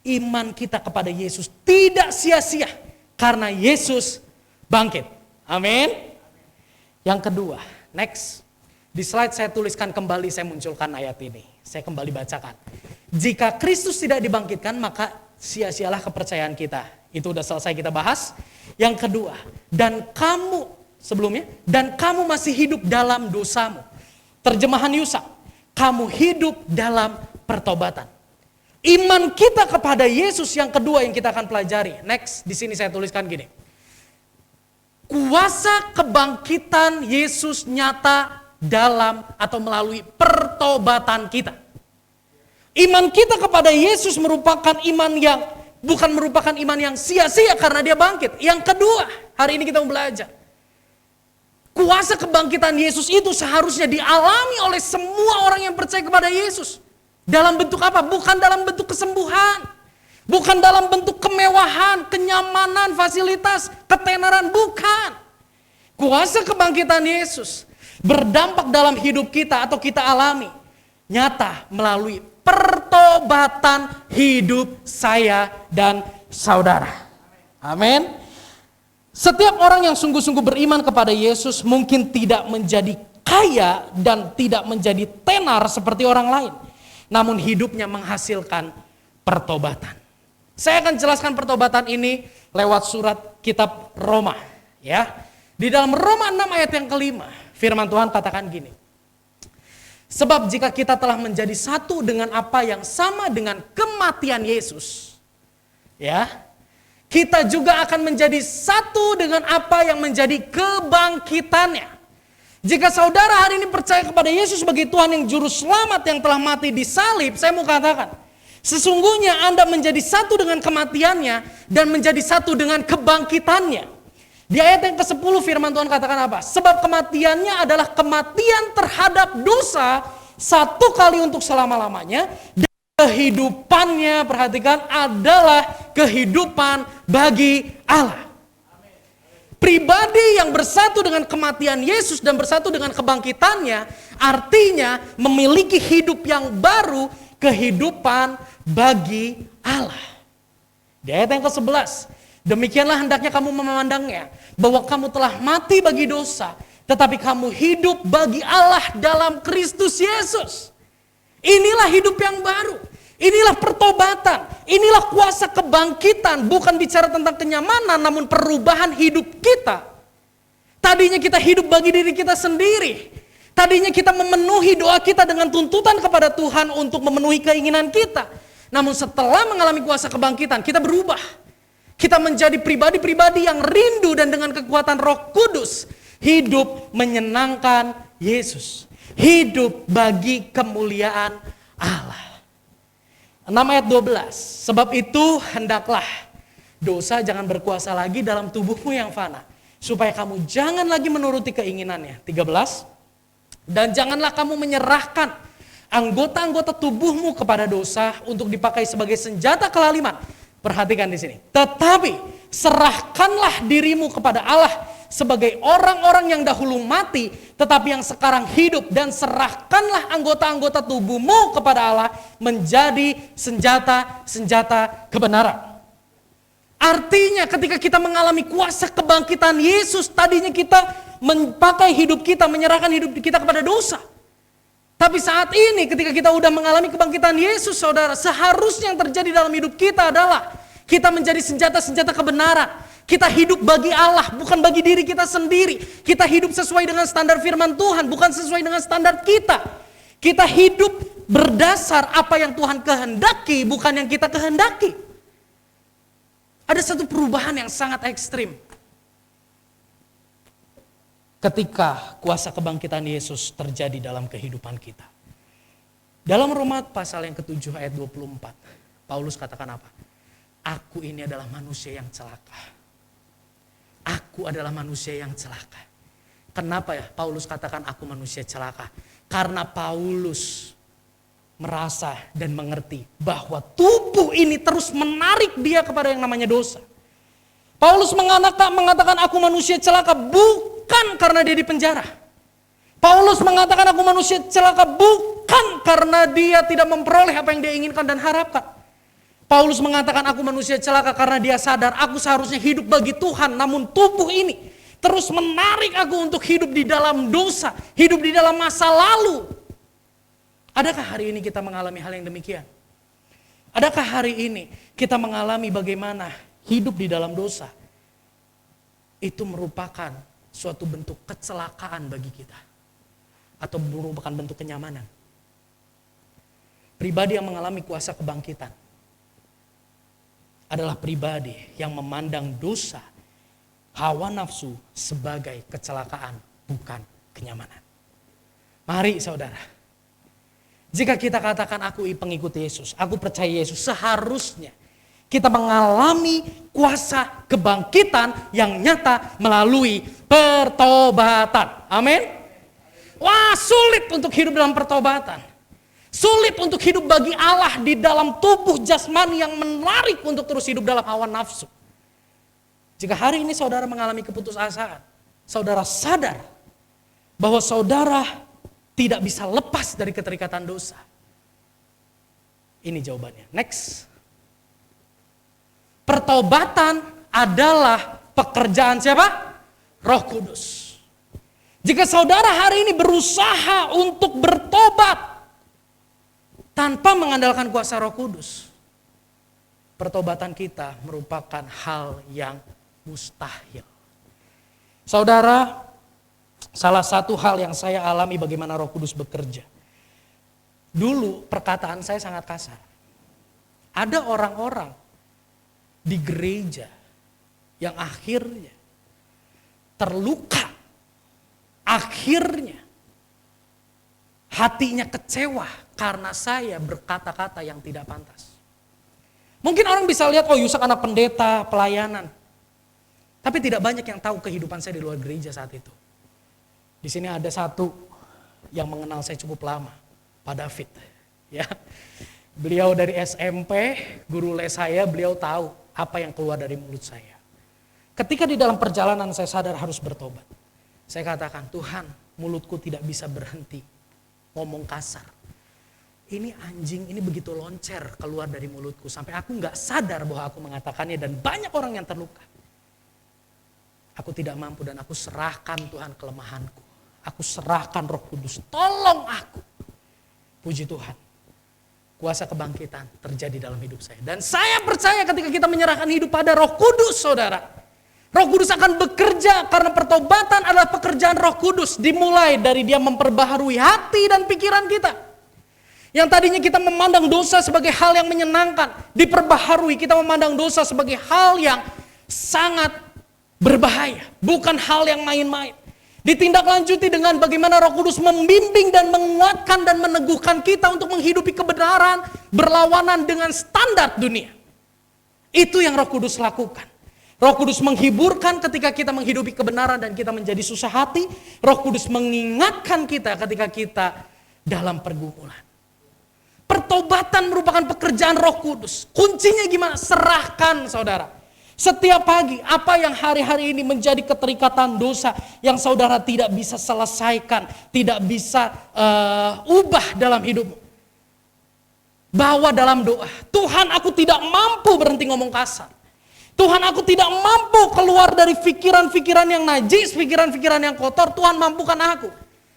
[SPEAKER 1] Iman kita kepada Yesus tidak sia-sia karena Yesus bangkit. Amin. Yang kedua, next. Di slide saya tuliskan kembali, saya munculkan ayat ini. Saya kembali bacakan. Jika Kristus tidak dibangkitkan, maka sia-sialah kepercayaan kita. Itu udah selesai kita bahas. Yang kedua, dan kamu masih hidup dalam dosamu. Terjemahan Yusa, kamu hidup dalam pertobatan. Iman kita kepada Yesus yang kedua yang kita akan pelajari. Next, di sini saya tuliskan gini. Kuasa kebangkitan Yesus nyata dalam atau melalui pertobatan kita. Iman kita kepada Yesus merupakan iman yang bukan merupakan iman yang sia-sia karena Dia bangkit. Yang kedua, hari ini kita mau belajar. Kuasa kebangkitan Yesus itu seharusnya dialami oleh semua orang yang percaya kepada Yesus. Dalam bentuk apa? Bukan dalam bentuk kesembuhan. Bukan dalam bentuk kemewahan, kenyamanan, fasilitas, ketenaran. Bukan. Kuasa kebangkitan Yesus berdampak dalam hidup kita atau kita alami. Nyata melalui pertobatan hidup saya dan saudara. Amin. Setiap orang yang sungguh-sungguh beriman kepada Yesus mungkin tidak menjadi kaya dan tidak menjadi tenar seperti orang lain. Namun hidupnya menghasilkan pertobatan. Saya akan jelaskan pertobatan ini lewat surat kitab Roma. Ya, di dalam Roma 6 ayat yang kelima, firman Tuhan katakan gini. Sebab jika kita telah menjadi satu dengan apa yang sama dengan kematian Yesus, ya, kita juga akan menjadi satu dengan apa yang menjadi kebangkitannya. Jika saudara hari ini percaya kepada Yesus sebagai Tuhan yang juru selamat yang telah mati di salib, saya mau katakan, sesungguhnya Anda menjadi satu dengan kematiannya dan menjadi satu dengan kebangkitannya. Di ayat yang ke-10 firman Tuhan katakan apa? Sebab kematiannya adalah kematian terhadap dosa satu kali untuk selama-lamanya, dan kehidupannya, perhatikan, adalah kehidupan bagi Allah. Pribadi yang bersatu dengan kematian Yesus dan bersatu dengan kebangkitannya, artinya memiliki hidup yang baru, kehidupan bagi Allah. Di ayat yang ke-11, demikianlah hendaknya kamu memandangnya, bahwa kamu telah mati bagi dosa, tetapi kamu hidup bagi Allah dalam Kristus Yesus. Inilah hidup yang baru. Inilah pertobatan, inilah kuasa kebangkitan, bukan bicara tentang kenyamanan, namun perubahan hidup kita. Tadinya kita hidup bagi diri kita sendiri. Tadinya kita memenuhi doa kita dengan tuntutan kepada Tuhan untuk memenuhi keinginan kita. Namun setelah mengalami kuasa kebangkitan, kita berubah. Kita menjadi pribadi-pribadi yang rindu dan dengan kekuatan Roh Kudus, hidup menyenangkan Yesus. Hidup bagi kemuliaan Allah. 6 ayat 12, sebab itu hendaklah dosa jangan berkuasa lagi dalam tubuhmu yang fana, supaya kamu jangan lagi menuruti keinginannya. 13. Dan janganlah kamu menyerahkan anggota-anggota tubuhmu kepada dosa untuk dipakai sebagai senjata kelaliman. Perhatikan di sini. Tetapi serahkanlah dirimu kepada Allah sebagai orang-orang yang dahulu mati, tetapi yang sekarang hidup, dan serahkanlah anggota-anggota tubuhmu kepada Allah menjadi senjata-senjata kebenaran. Artinya ketika kita mengalami kuasa kebangkitan Yesus, tadinya kita memakai hidup kita, menyerahkan hidup kita kepada dosa. Tapi saat ini ketika kita udah mengalami kebangkitan Yesus, saudara, seharusnya yang terjadi dalam hidup kita adalah kita menjadi senjata-senjata kebenaran. Kita hidup bagi Allah, bukan bagi diri kita sendiri. Kita hidup sesuai dengan standar firman Tuhan, bukan sesuai dengan standar kita. Kita hidup berdasar apa yang Tuhan kehendaki, bukan yang kita kehendaki. Ada satu perubahan yang sangat ekstrim ketika kuasa kebangkitan Yesus terjadi dalam kehidupan kita. Dalam Roma pasal yang ke-7 ayat 24, Paulus katakan apa? Aku ini adalah manusia yang celaka. Aku adalah manusia yang celaka. Kenapa ya Paulus katakan aku manusia celaka? Karena Paulus merasa dan mengerti bahwa tubuh ini terus menarik dia kepada yang namanya dosa. Paulus mengatakan aku manusia celaka bukan karena dia di penjara. Paulus mengatakan aku manusia celaka bukan karena dia tidak memperoleh apa yang dia inginkan dan harapkan. Paulus mengatakan aku manusia celaka karena dia sadar aku seharusnya hidup bagi Tuhan, namun tubuh ini terus menarik aku untuk hidup di dalam dosa, hidup di dalam masa lalu. Adakah hari ini kita mengalami hal yang demikian? Adakah hari ini kita mengalami bagaimana hidup di dalam dosa? Itu merupakan suatu bentuk kecelakaan bagi kita. Atau merupakan bentuk kenyamanan. Pribadi yang mengalami kuasa kebangkitan adalah pribadi yang memandang dosa, hawa nafsu sebagai kecelakaan, bukan kenyamanan. Mari saudara, jika kita katakan aku pengikut Yesus, aku percaya Yesus, seharusnya kita mengalami kuasa kebangkitan yang nyata melalui pertobatan. Amin. Wah, sulit untuk hidup dalam pertobatan. Sulit untuk hidup bagi Allah di dalam tubuh jasmani yang menarik untuk terus hidup dalam hawa nafsu. Jika hari ini saudara mengalami keputusasaan, saudara sadar bahwa saudara tidak bisa lepas dari keterikatan dosa. Ini jawabannya. Next. Pertobatan adalah pekerjaan siapa? Roh Kudus. Jika saudara hari ini berusaha untuk bertobat tanpa mengandalkan kuasa Roh Kudus, pertobatan kita merupakan hal yang mustahil. Saudara, salah satu hal yang saya alami bagaimana Roh Kudus bekerja. Dulu perkataan saya sangat kasar. Ada orang-orang di gereja yang akhirnya terluka. Akhirnya hatinya kecewa karena saya berkata-kata yang tidak pantas. Mungkin orang bisa lihat, oh Yusak anak pendeta, pelayanan. Tapi tidak banyak yang tahu kehidupan saya di luar gereja saat itu. Di sini ada satu yang mengenal saya cukup lama, Pak David. Ya, beliau dari SMP, guru les saya, beliau tahu apa yang keluar dari mulut saya. Ketika di dalam perjalanan saya sadar harus bertobat. Saya katakan, Tuhan, mulutku tidak bisa berhenti ngomong kasar. Ini anjing, ini begitu loncer keluar dari mulutku sampai aku nggak sadar bahwa aku mengatakannya dan banyak orang yang terluka. Aku tidak mampu dan aku serahkan Tuhan kelemahanku. Aku serahkan Roh Kudus, tolong aku. Puji Tuhan, kuasa kebangkitan terjadi dalam hidup saya. Dan saya percaya ketika kita menyerahkan hidup pada Roh Kudus, saudara, Roh Kudus akan bekerja karena pertobatan adalah pekerjaan Roh Kudus. Dimulai dari dia memperbaharui hati dan pikiran kita. Yang tadinya kita memandang dosa sebagai hal yang menyenangkan, diperbaharui kita memandang dosa sebagai hal yang sangat berbahaya, bukan hal yang main-main. Ditindaklanjuti dengan bagaimana Roh Kudus membimbing dan menguatkan dan meneguhkan kita untuk menghidupi kebenaran berlawanan dengan standar dunia. Itu yang Roh Kudus lakukan. Roh Kudus menghiburkan ketika kita menghidupi kebenaran dan kita menjadi susah hati. Roh Kudus mengingatkan kita ketika kita dalam pergumulan. Pertobatan merupakan pekerjaan Roh Kudus. Kuncinya gimana? Serahkan, saudara. Setiap pagi, apa yang hari-hari ini menjadi keterikatan dosa yang saudara tidak bisa selesaikan, tidak bisa ubah dalam hidupmu. Bawa dalam doa. Tuhan, aku tidak mampu berhenti ngomong kasar. Tuhan, aku tidak mampu keluar dari pikiran-pikiran yang najis, pikiran-pikiran yang kotor. Tuhan, mampukan aku.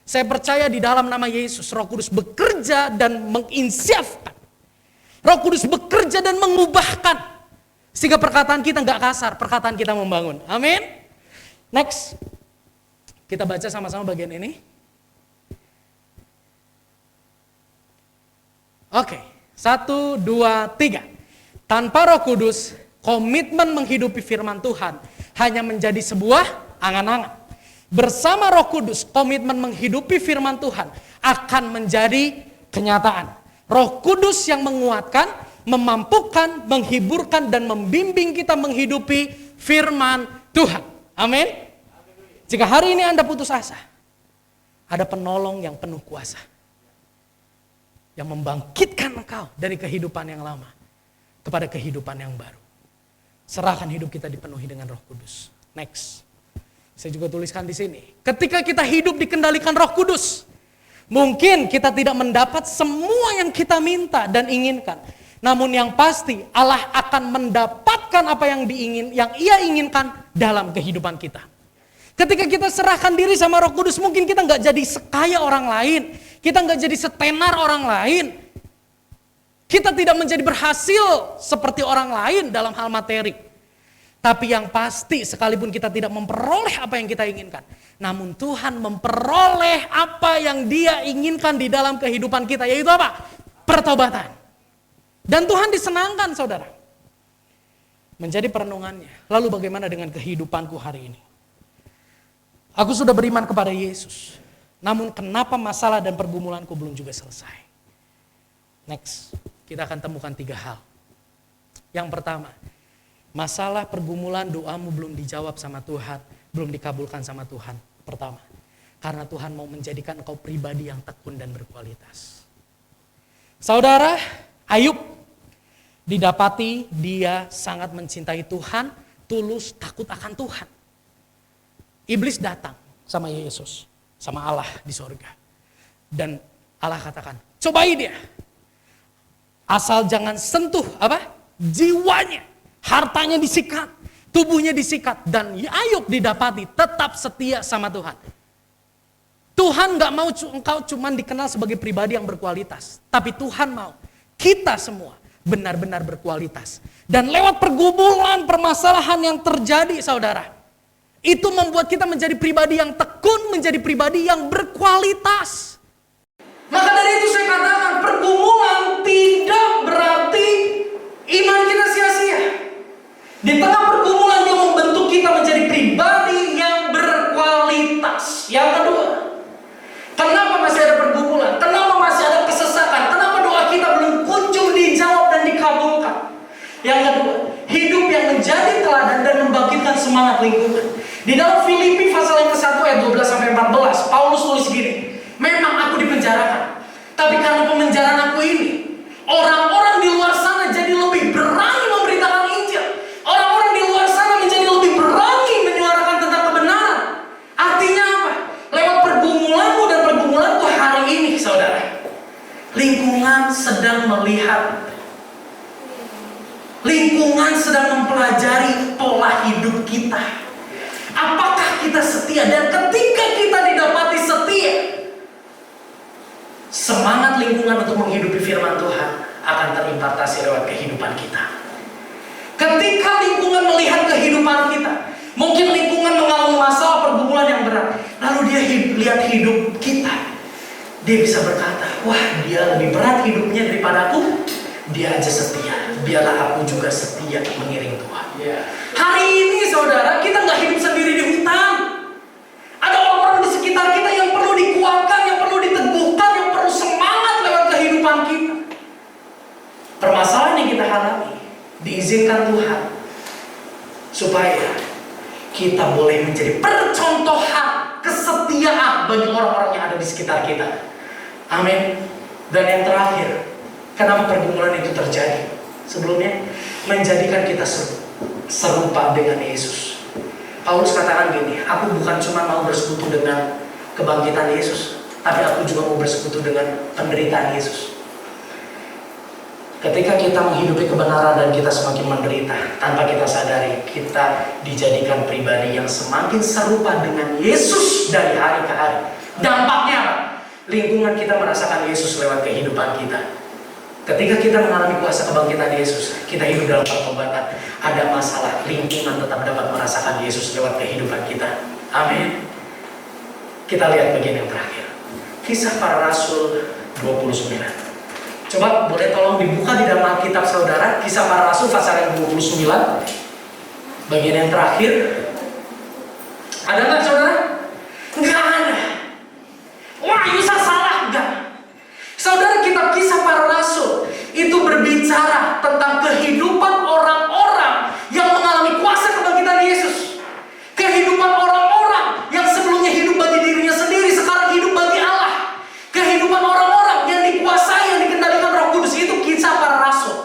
[SPEAKER 1] Saya percaya di dalam nama Yesus, Roh Kudus bekerja dan menginsyafkan. Roh Kudus bekerja dan mengubahkan. Sehingga perkataan kita nggak kasar, perkataan kita membangun. Amin. Next. Kita baca sama-sama bagian ini. Oke. 1, 2, 3. Tanpa Roh Kudus, komitmen menghidupi firman Tuhan hanya menjadi sebuah angan-angan. Bersama Roh Kudus, komitmen menghidupi firman Tuhan akan menjadi kenyataan. Roh Kudus yang menguatkan, memampukan, menghiburkan, dan membimbing kita menghidupi firman Tuhan. Amin. Jika hari ini Anda putus asa, ada penolong yang penuh kuasa. Yang membangkitkan engkau dari kehidupan yang lama kepada kehidupan yang baru. Serahkan hidup kita dipenuhi dengan Roh Kudus. Next. Saya juga tuliskan di sini. Ketika kita hidup dikendalikan Roh Kudus, mungkin kita tidak mendapat semua yang kita minta dan inginkan. Namun yang pasti Allah akan mendapatkan apa yang Ia inginkan dalam kehidupan kita. Ketika kita serahkan diri sama Roh Kudus, mungkin kita nggak jadi sekaya orang lain, kita nggak jadi setenar orang lain, kita tidak menjadi berhasil seperti orang lain dalam hal materi. Tapi yang pasti sekalipun kita tidak memperoleh apa yang kita inginkan, namun Tuhan memperoleh apa yang Dia inginkan di dalam kehidupan kita, yaitu apa? Pertobatan. Dan Tuhan disenangkan, saudara. Menjadi perenungannya. Lalu bagaimana dengan kehidupanku hari ini? Aku sudah beriman kepada Yesus. Namun kenapa masalah dan pergumulanku belum juga selesai? Next, kita akan temukan 3 hal. Yang pertama, masalah pergumulan doamu belum dijawab sama Tuhan, belum dikabulkan sama Tuhan. Pertama, karena Tuhan mau menjadikan engkau pribadi yang tekun dan berkualitas. Saudara, Ayub didapati dia sangat mencintai Tuhan, tulus, takut akan Tuhan. Iblis datang sama Yesus, sama Allah di sorga. Dan Allah katakan, cobai dia. Asal jangan sentuh jiwanya, hartanya disikat, tubuhnya disikat. Dan Ayub didapati tetap setia sama Tuhan. Tuhan gak mau engkau cuma dikenal sebagai pribadi yang berkualitas. Tapi Tuhan mau kita semua benar-benar berkualitas. Dan lewat pergumulan, permasalahan yang terjadi, saudara, itu membuat kita menjadi pribadi yang tekun, menjadi pribadi yang berkualitas. Maka dari itu saya katakan, pergumulan tidak berarti iman kita sia-sia. Di tengah pergumulan dia membentuk kita menjadi pribadi yang berkualitas. Yang kedua, kenapa masih ada pergumulan? Kenapa masih ada kesesakan? Kenapa doa kita belum kunjung dijawab dan dikabulkan? Yang kedua, hidup yang menjadi teladan dan membangkitkan semangat lingkungan. Di dalam Filipi pasal yang ke-1 ayat 12-14, Paulus tulis gini, memang aku dipenjarakan, tapi karena pemenjaraan aku ini, orang-orang di luar sana jadi lebih berani memberitakan Injil. Orang-orang di luar sana menjadi lebih berani menyuarakan tentang kebenaran. Artinya apa? Lewat pergumulanmu dan pergumulanku hari ini, saudara, lingkungan sedang melihat, lingkungan sedang mempelajari pola hidup kita. Apakah kita setia? Dan ketika kita didapati setia, semangat lingkungan untuk menghidupi firman Tuhan akan terimpartasi lewat kehidupan kita. Ketika lingkungan melihat kehidupan kita, mungkin lingkungan mengalami masalah pergumulan yang berat, lalu dia lihat hidup kita, dia bisa berkata, wah, dia lebih berat hidupnya daripada aku, dia aja setia, biarlah aku juga setia mengiring Tuhan. Hari ini, saudara, kita nggak hidup sendiri di hutan. Ada orang-orang di sekitar kita yang perlu dikuatkan, yang perlu diteguhkan, yang perlu semangat lewat kehidupan kita. Permasalahan yang kita hadapi diizinkan Tuhan supaya kita boleh menjadi percontohan kesetiaan bagi orang-orang yang ada di sekitar kita. Amin. Dan yang terakhir, kenapa pergumulan itu terjadi? Sebelumnya, menjadikan kita serupa dengan Yesus. Paulus katakan gini, aku bukan cuma mau bersekutu dengan kebangkitan Yesus, tapi aku juga mau bersekutu dengan penderitaan Yesus. Ketika kita menghidupi kebenaran dan kita semakin menderita, tanpa kita sadari, kita dijadikan pribadi yang semakin serupa dengan Yesus dari hari ke hari. Dampaknya apa? Lingkungan kita merasakan Yesus lewat kehidupan kita. Ketika kita mengalami kuasa kebangkitan Yesus, kita hidup dalam pertobatan. Ada masalah, lingkungan tetap dapat merasakan Yesus lewat kehidupan kita. Amin. Kita lihat bagian yang terakhir. Kisah Para Rasul 29. Coba boleh tolong dibuka di dalam Alkitab saudara, Kisah Para Rasul pasal yang 29. Bagian yang terakhir. Ada nggak saudara? Nggak ada. Wah, Yusa salah nggak? Saudara, kitab Kisah Para Rasul itu berbicara tentang kehidupan orang-orang yang mengalami kuasa kebangkitan Yesus. Kehidupan orang-orang yang sebelumnya hidup bagi dirinya sendiri, sekarang hidup bagi Allah. Kehidupan orang-orang yang dikuasai, yang dikendalikan Roh Kudus. Itu Kisah Para Rasul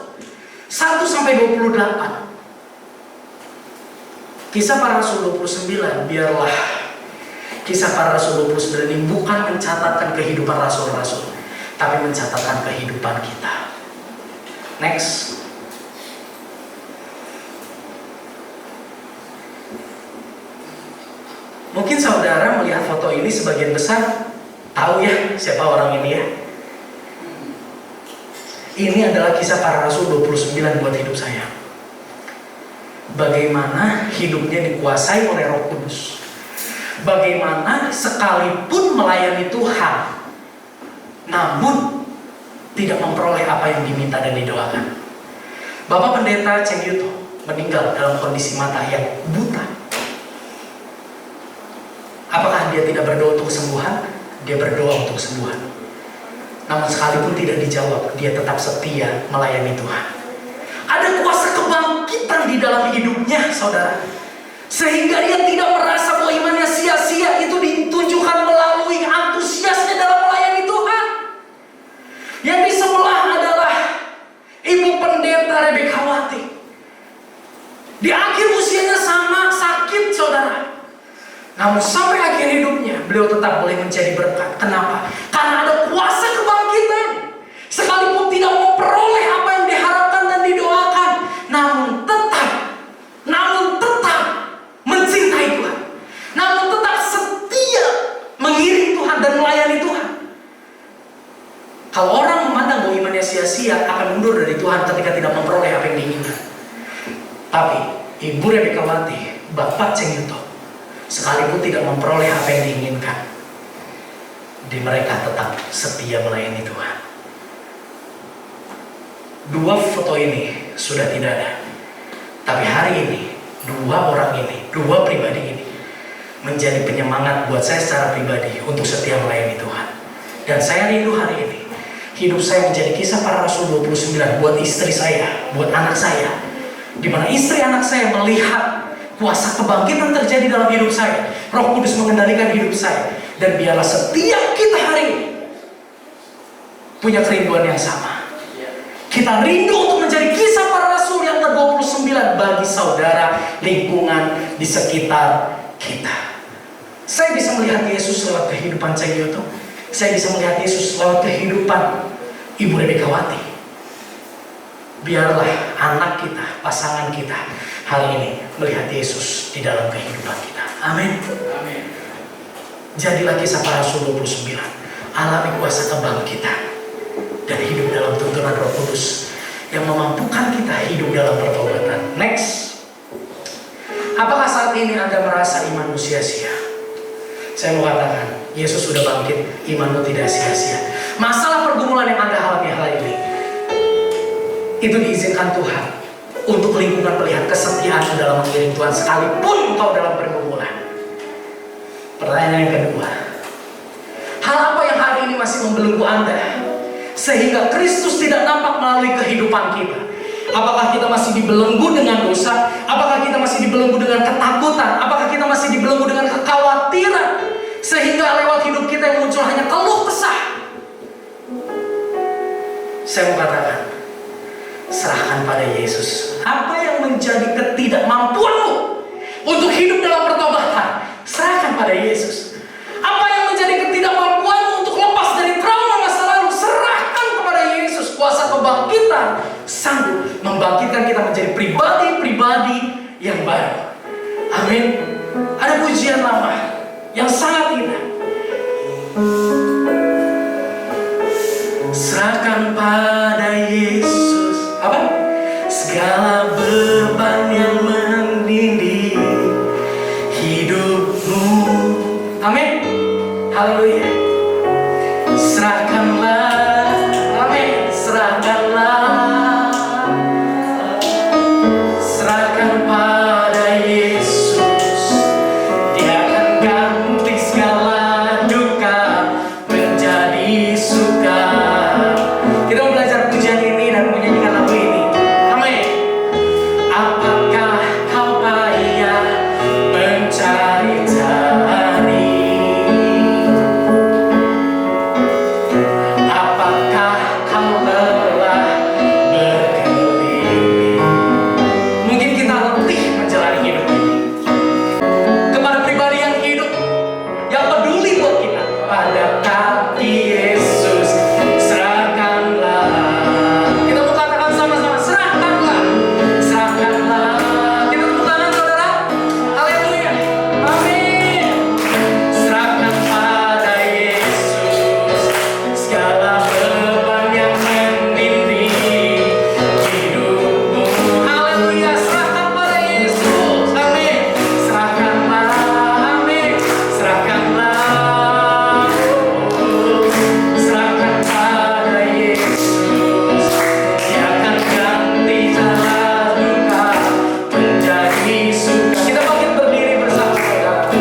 [SPEAKER 1] 1-28. Kisah Para Rasul 29, biarlah Kisah Para Rasul 29 ini bukan mencatatkan kehidupan rasul-rasul, tapi mencatatkan kehidupan kita. Next. Mungkin saudara melihat foto ini sebagian besar tahu ya siapa orang ini ya. Ini adalah Kisah Para Rasul 29 buat hidup saya. Bagaimana hidupnya dikuasai oleh Roh Kudus. Bagaimana sekalipun melayani Tuhan, namun tidak memperoleh apa yang diminta dan didoakan. Bapak Pendeta Cheng Yuto meninggal dalam kondisi mata yang buta. Apakah dia tidak berdoa untuk kesembuhan? Dia berdoa untuk kesembuhan. Namun sekalipun tidak dijawab, dia tetap setia melayani Tuhan. Ada kuasa kebangkitan di dalam hidupnya, saudara. Sehingga dia tidak merasa bahwa imannya sia-sia. Itu ditunjukkan melalui antusiasnya dalam melayani Tuhan. Yang di sebelah adalah Ibu Pendeta Rebekawati. Di akhir usianya sama sakit, saudara. Namun sampai akhir hidupnya beliau tetap boleh menjadi berkat. Kenapa? Karena ada kuasa kebangkitan. Sekalipun tidak memperoleh apa yang diharapkan dan didoakan, namun tetap mencintai Tuhan, namun tetap setia mengiring Tuhan dan melayani Tuhan. Kalau orang memandang bahwa imannya sia-sia, akan mundur dari Tuhan ketika tidak memperoleh apa yang diinginkan. Tapi Ibu Rebekawati, Bapak Cheng Yuto, sekalipun tidak memperoleh apa yang diinginkan, di mereka tetap setia melayani Tuhan. Dua foto ini sudah tidak ada, tapi hari ini dua orang ini, dua pribadi ini menjadi penyemangat buat saya secara pribadi untuk setia melayani Tuhan. Dan saya rindu hari ini hidup saya menjadi Kisah Para Rasul 29 buat istri saya, buat anak saya, di mana istri anak saya melihat kuasa kebangkitan terjadi dalam hidup saya. Roh Kudus mengendalikan hidup saya. Dan biarlah setiap kita hari ini punya kerinduan yang sama. Kita rindu untuk menjadi Kisah Para Rasul yang ke-29 bagi saudara, lingkungan di sekitar kita. Saya bisa melihat Yesus lewat kehidupan Cheng Yuto. Saya bisa melihat Yesus lewat kehidupan Ibu Rebekawati. Biarlah anak kita, pasangan kita hari ini melihat Yesus di dalam kehidupan kita. Amin. Amin. Jadilah Kisah Para Rasul 29. Alami kuasa kebangkitan dan hidup dalam tuntunan Roh Kudus yang memampukan kita hidup dalam pertobatan. Next. Apakah saat ini Anda merasa imanmu sia-sia? Saya mau katakan, Yesus sudah bangkit, imanmu tidak sia-sia. Masalah pergumulan yang Anda alami hari ini, itu diizinkan Tuhan untuk lingkungan melihat kesetiaanmu dalam mengiring Tuhan sekalipun engkau dalam pergumulan. Pertanyaan yang kedua, hal apa yang hari ini masih membelenggu Anda sehingga Kristus tidak nampak melalui kehidupan kita? Apakah kita masih dibelenggu dengan dosa? Apakah kita masih dibelenggu dengan ketakutan? Apakah kita masih dibelenggu dengan kekhawatiran? Sehingga lewat hidup kita yang muncul hanya keluh kesah. Saya mau katakan, serahkan pada Yesus. Apa yang menjadi ketidakmampuanmu untuk hidup dalam pertobatan, serahkan pada Yesus. Apa yang menjadi ketidakmampuanmu untuk lepas dari trauma masa lalu, serahkan kepada Yesus. Kuasa kebangkitan sanggup membangkitkan kita menjadi pribadi-pribadi yang baru. Amin. Ada pujian lama yang sangat indah. Serahkan pada Yesus. Apa? Segala beban yang menindih hidupmu. Amin. Haleluya. Serahkanlah. Amin. Serahkanlah. Serahkan pada Yesus. Dia akan ganti segala duka menjadi suka. Kita mau belajar pujian ini dan menyanyikan lagu ini. Amin. Apakah kau payah mencari-cari? Apakah kau lelah berkeliling? Mungkin kita letih menjalani hidup ini. Kepada pribadi yang hidup, yang peduli buat kita, pada kaki Yesus serahkanlah. Kita mau katakan sama-sama, serahkanlah, serahkanlah. Kita tepuk tangan saudara. Haleluya. Amin. Serahkan pada Yesus segala beban yang menindih hidupmu. Haleluya. Serahkan pada Yesus. Amin. Serahkanlah. Amin. Serahkanlah. Serahkan pada Yesus. Dia akan ganti segala duka menjadi suka. Kita bangkit berdiri bersama saudara.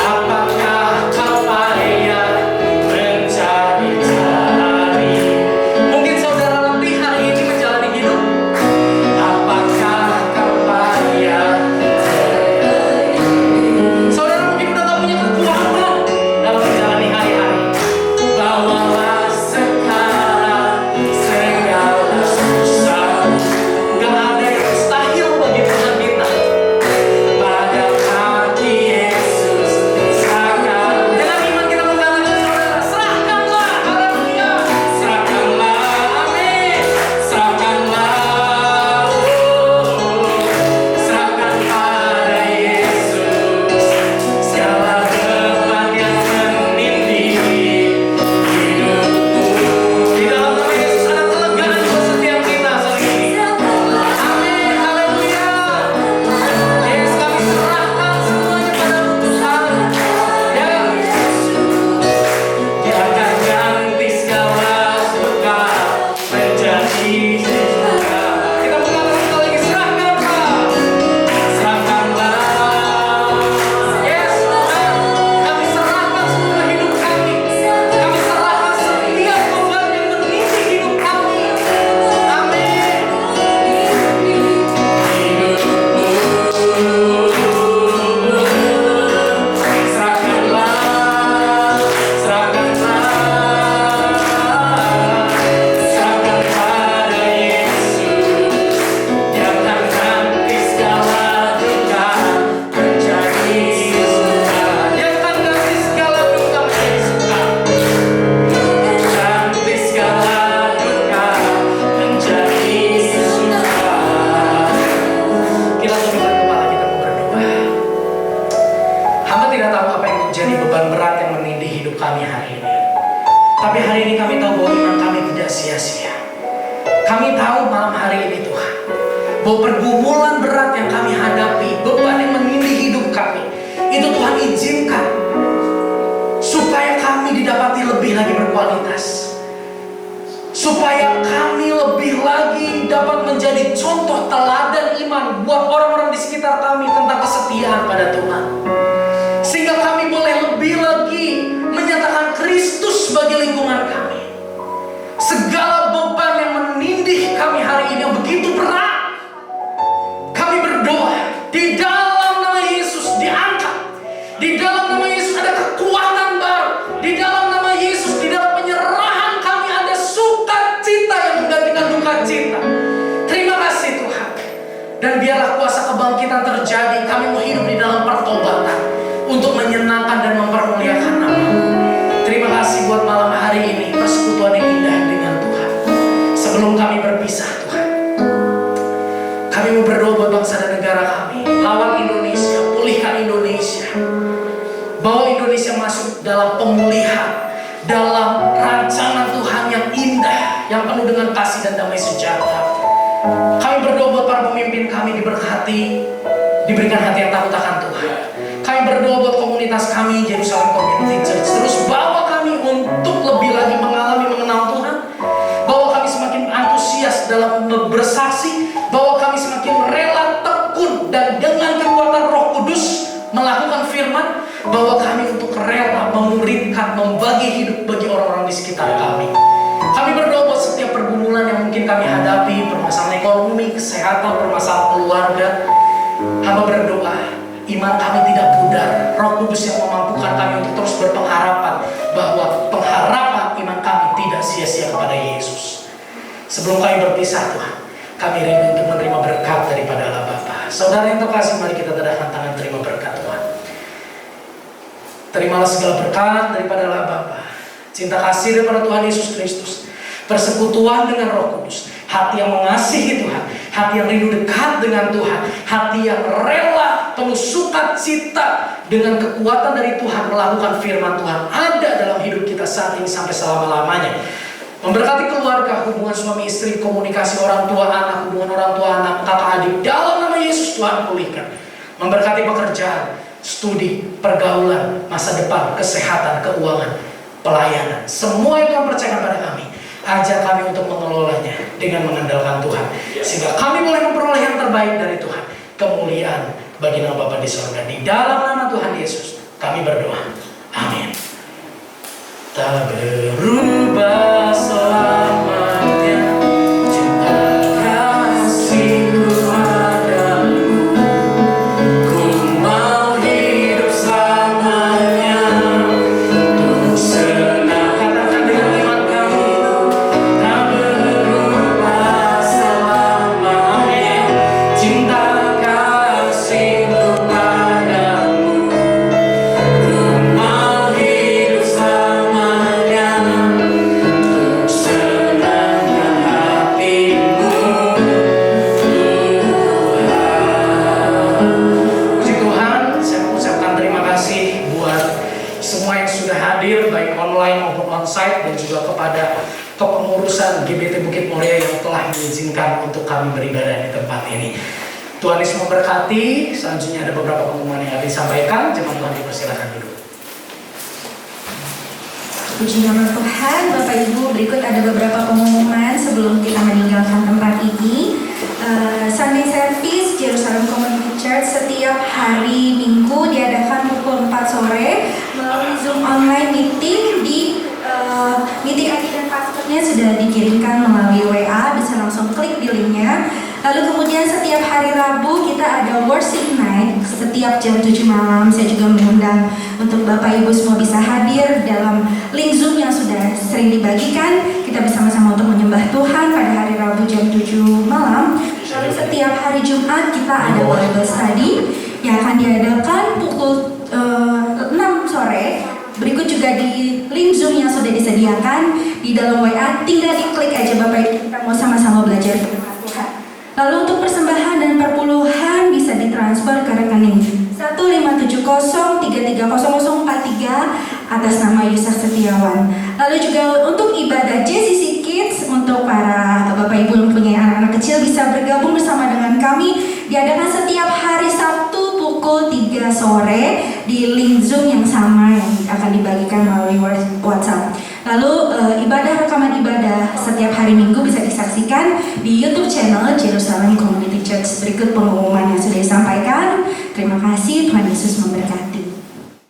[SPEAKER 1] Apakah kau payah mencari-cari? Mungkin saudara letih hari ini menjalani hidup. Apakah kau payah? Saudara mungkin udah gak punya kekuatan dalam menjalani hari-hari. Bawalah sekarang segala susah. Gak ada yang mustahil bagi Tuhan kita. Pada kaki Yesus serahkan. Dengan iman kita mengatakan saudara, serahkanlah. Haleluya. Serahkanlah. Amin. Serahkanlah. Serahkan pada Yesus segala beban yang menindih hidupku. Di dalam nama Yesus ada kelegaan buat setiap kita saat ini. Amin. Haleluya. Yesus, kami serahkan semuanya pada Tuhan. Ya. Dia akan ganti segala suka menjadi suka. Kita mengatakan sekali lagi, serahkanlah. Serahkanlah. Yes, Tuhan. Kami serahkan semua hidup kami. Kami serahkan setiap beban yang menindih hidup kami. Amin. Serahkanlah. Serahkanlah. Serahkan pada Yesus. Dia akan ganti segala duka menjadi suka. Dia akan ganti segala duka menjadi suka. Ganti segala duka menjadi suka. Kita tundukkan kepala kita mau berdoa. Hamba tidak tahu apa yang menjadi beban berat yang menindih hidup kami hari ini. Tapi hari ini kami tahu bahwa iman kami tidak sia-sia. Kami tahu malam hari ini Tuhan, bahwa pergumulan berat yang kami hadapi, beban yang menindih hidup kami, itu Tuhan izinkan supaya kami didapati lebih lagi berkualitas. Supaya kami lebih lagi dapat menjadi contoh teladan iman buat orang-orang di sekitar kami tentang kesetiaan pada Tuhan. Sehingga kami boleh lebih lagi menyatakan Kristus bagi lingkungan kami. Segala beban Di dalam nama Yesus ada kekuatan baru. Di dalam nama Yesus, di dalam penyerahan kami ada sukacita yang menggantikan duka cita. Terima kasih Tuhan. Dan biarlah kuasa kebangkitan terjadi. Kami mau hidup di dalam pertobatan untuk menyenangkan dan mempermuliakan nama-Mu. Terima kasih buat malam hari ini, persekutuan yang indah dengan Tuhan. Sebelum kami berpisah Tuhan, kami mau berdoa buat bangsa dan negara kami. Lawan Indonesia, pulihkan Indonesia. Bawa Indonesia masuk dalam pemulihan, dalam rancangan Tuhan yang indah, yang penuh dengan kasih dan damai sejahtera. Kami berdoa buat para pemimpin kami diberkati, diberikan hati yang takut akan Tuhan. Kami berdoa buat komunitas kami, Jerusalem Community Church. Terus bawa kami untuk lebih lagi mengalami mengenal Tuhan. Bawa kami semakin antusias dalam bersaksi. Bawa kami semakin rela, tekun, dan dengan kekuatan Roh Kudus melakukan firman. Bawa kami untuk rela memuridkan, membagi hidup bagi orang-orang di sekitar kami. Kami berdoa buat setiap pergumulan yang mungkin kami hadapi, permasalahan ekonomi, kesehatan, permasalahan keluarga. Hamba berdoa, iman kami tidak pudar. Roh Kudus yang memampukan kami untuk terus berpengharapan bahwa pengharapan iman kami tidak sia-sia kepada Yesus. Sebelum kami berpisah Tuhan, kami rindu untuk menerima berkat daripada Allah Bapa. Saudara yang terkasih, mari kita tadahkan tangan terima berkat Tuhan. Terimalah segala berkat daripada Allah Bapa, cinta kasih daripada Tuhan Yesus Kristus, persekutuan dengan Roh Kudus, hati yang mengasihi Tuhan, hati yang rindu dekat dengan Tuhan, hati yang rela penuh sukacita dengan kekuatan dari Tuhan melakukan firman Tuhan ada dalam hidup kita saat ini sampai selama-lamanya. Memberkati keluarga, hubungan suami istri, komunikasi orang tua anak, hubungan orang tua anak, kakak adik, dalam nama Yesus Tuhan pulihkan. Memberkati pekerjaan, studi, pergaulan, masa depan, kesehatan, keuangan, pelayanan, semua yang Tuhan percayakan pada kami. Ajar kami untuk mengelolanya dengan mengandalkan Tuhan, sehingga kami boleh memperoleh yang terbaik dari Tuhan. Kemuliaan bagi nama Bapa di surga. Di dalam nama Tuhan Yesus kami berdoa. Amin. Tak berubah selamanya cinta kasihku padamu. Ku mau hidup selamanya untuk senang. Katakan dengan iman kami. Tak berubah selamanya cinta kasihku padamu. Ku mau hidup selamanya untuk senangkan hatimu, Tuhan. Puji Tuhan, saya mengucapkan terima kasih buat semua yang sudah hadir, baik online maupun onsite, dan juga kepada kepengurusan GBT Bukit Muria yang telah mengizinkan untuk kami beribadah di tempat ini. Tuhan Yesus memberkati. Selanjutnya ada beberapa pengumuman yang akan disampaikan. Jemaat Tuhan dipersilakan duduk.
[SPEAKER 9] Puji nama Tuhan, Bapak Ibu, berikut ada beberapa pengumuman sebelum kita meninggalkan tempat ini. Sunday service Jerusalem Community Church setiap hari Minggu diadakan pukul 4 sore melalui Zoom online meeting. Di meeting ID dan passwordnya sudah dikirimkan melalui WA, bisa langsung klik di linknya. Lalu kemudian setiap hari Rabu kita ada worship night setiap jam 7 malam. Saya juga mengundang untuk Bapak Ibu semua bisa hadir dalam link Zoom yang sudah sering dibagikan. Kita bersama-sama untuk menyembah Tuhan pada hari Rabu jam 7 malam. Lalu setiap hari Jumat kita ada Bible study yang akan diadakan pukul 6 sore. Berikut juga di link Zoom yang sudah disediakan di dalam WA, tinggal diklik aja Bapak Ibu, kita mau sama-sama belajar firman Tuhan. Lalu untuk persembahan dan perpuluhan bisa ditransfer ke rekening 1570330043 atas nama Yusak Setiawan. Lalu juga untuk ibadah JCC Kids, untuk para Bapak Ibu yang punya anak-anak kecil bisa bergabung bersama dengan kami, diadakan setiap hari Sabtu pukul 3 sore di link Zoom yang sama yang akan dibagikan melalui WhatsApp. Lalu rekaman ibadah setiap hari Minggu bisa disaksikan di YouTube channel Jerusalem Community Church. Berikut pengumuman yang sudah disampaikan. Terima kasih, Tuhan Yesus memberkati.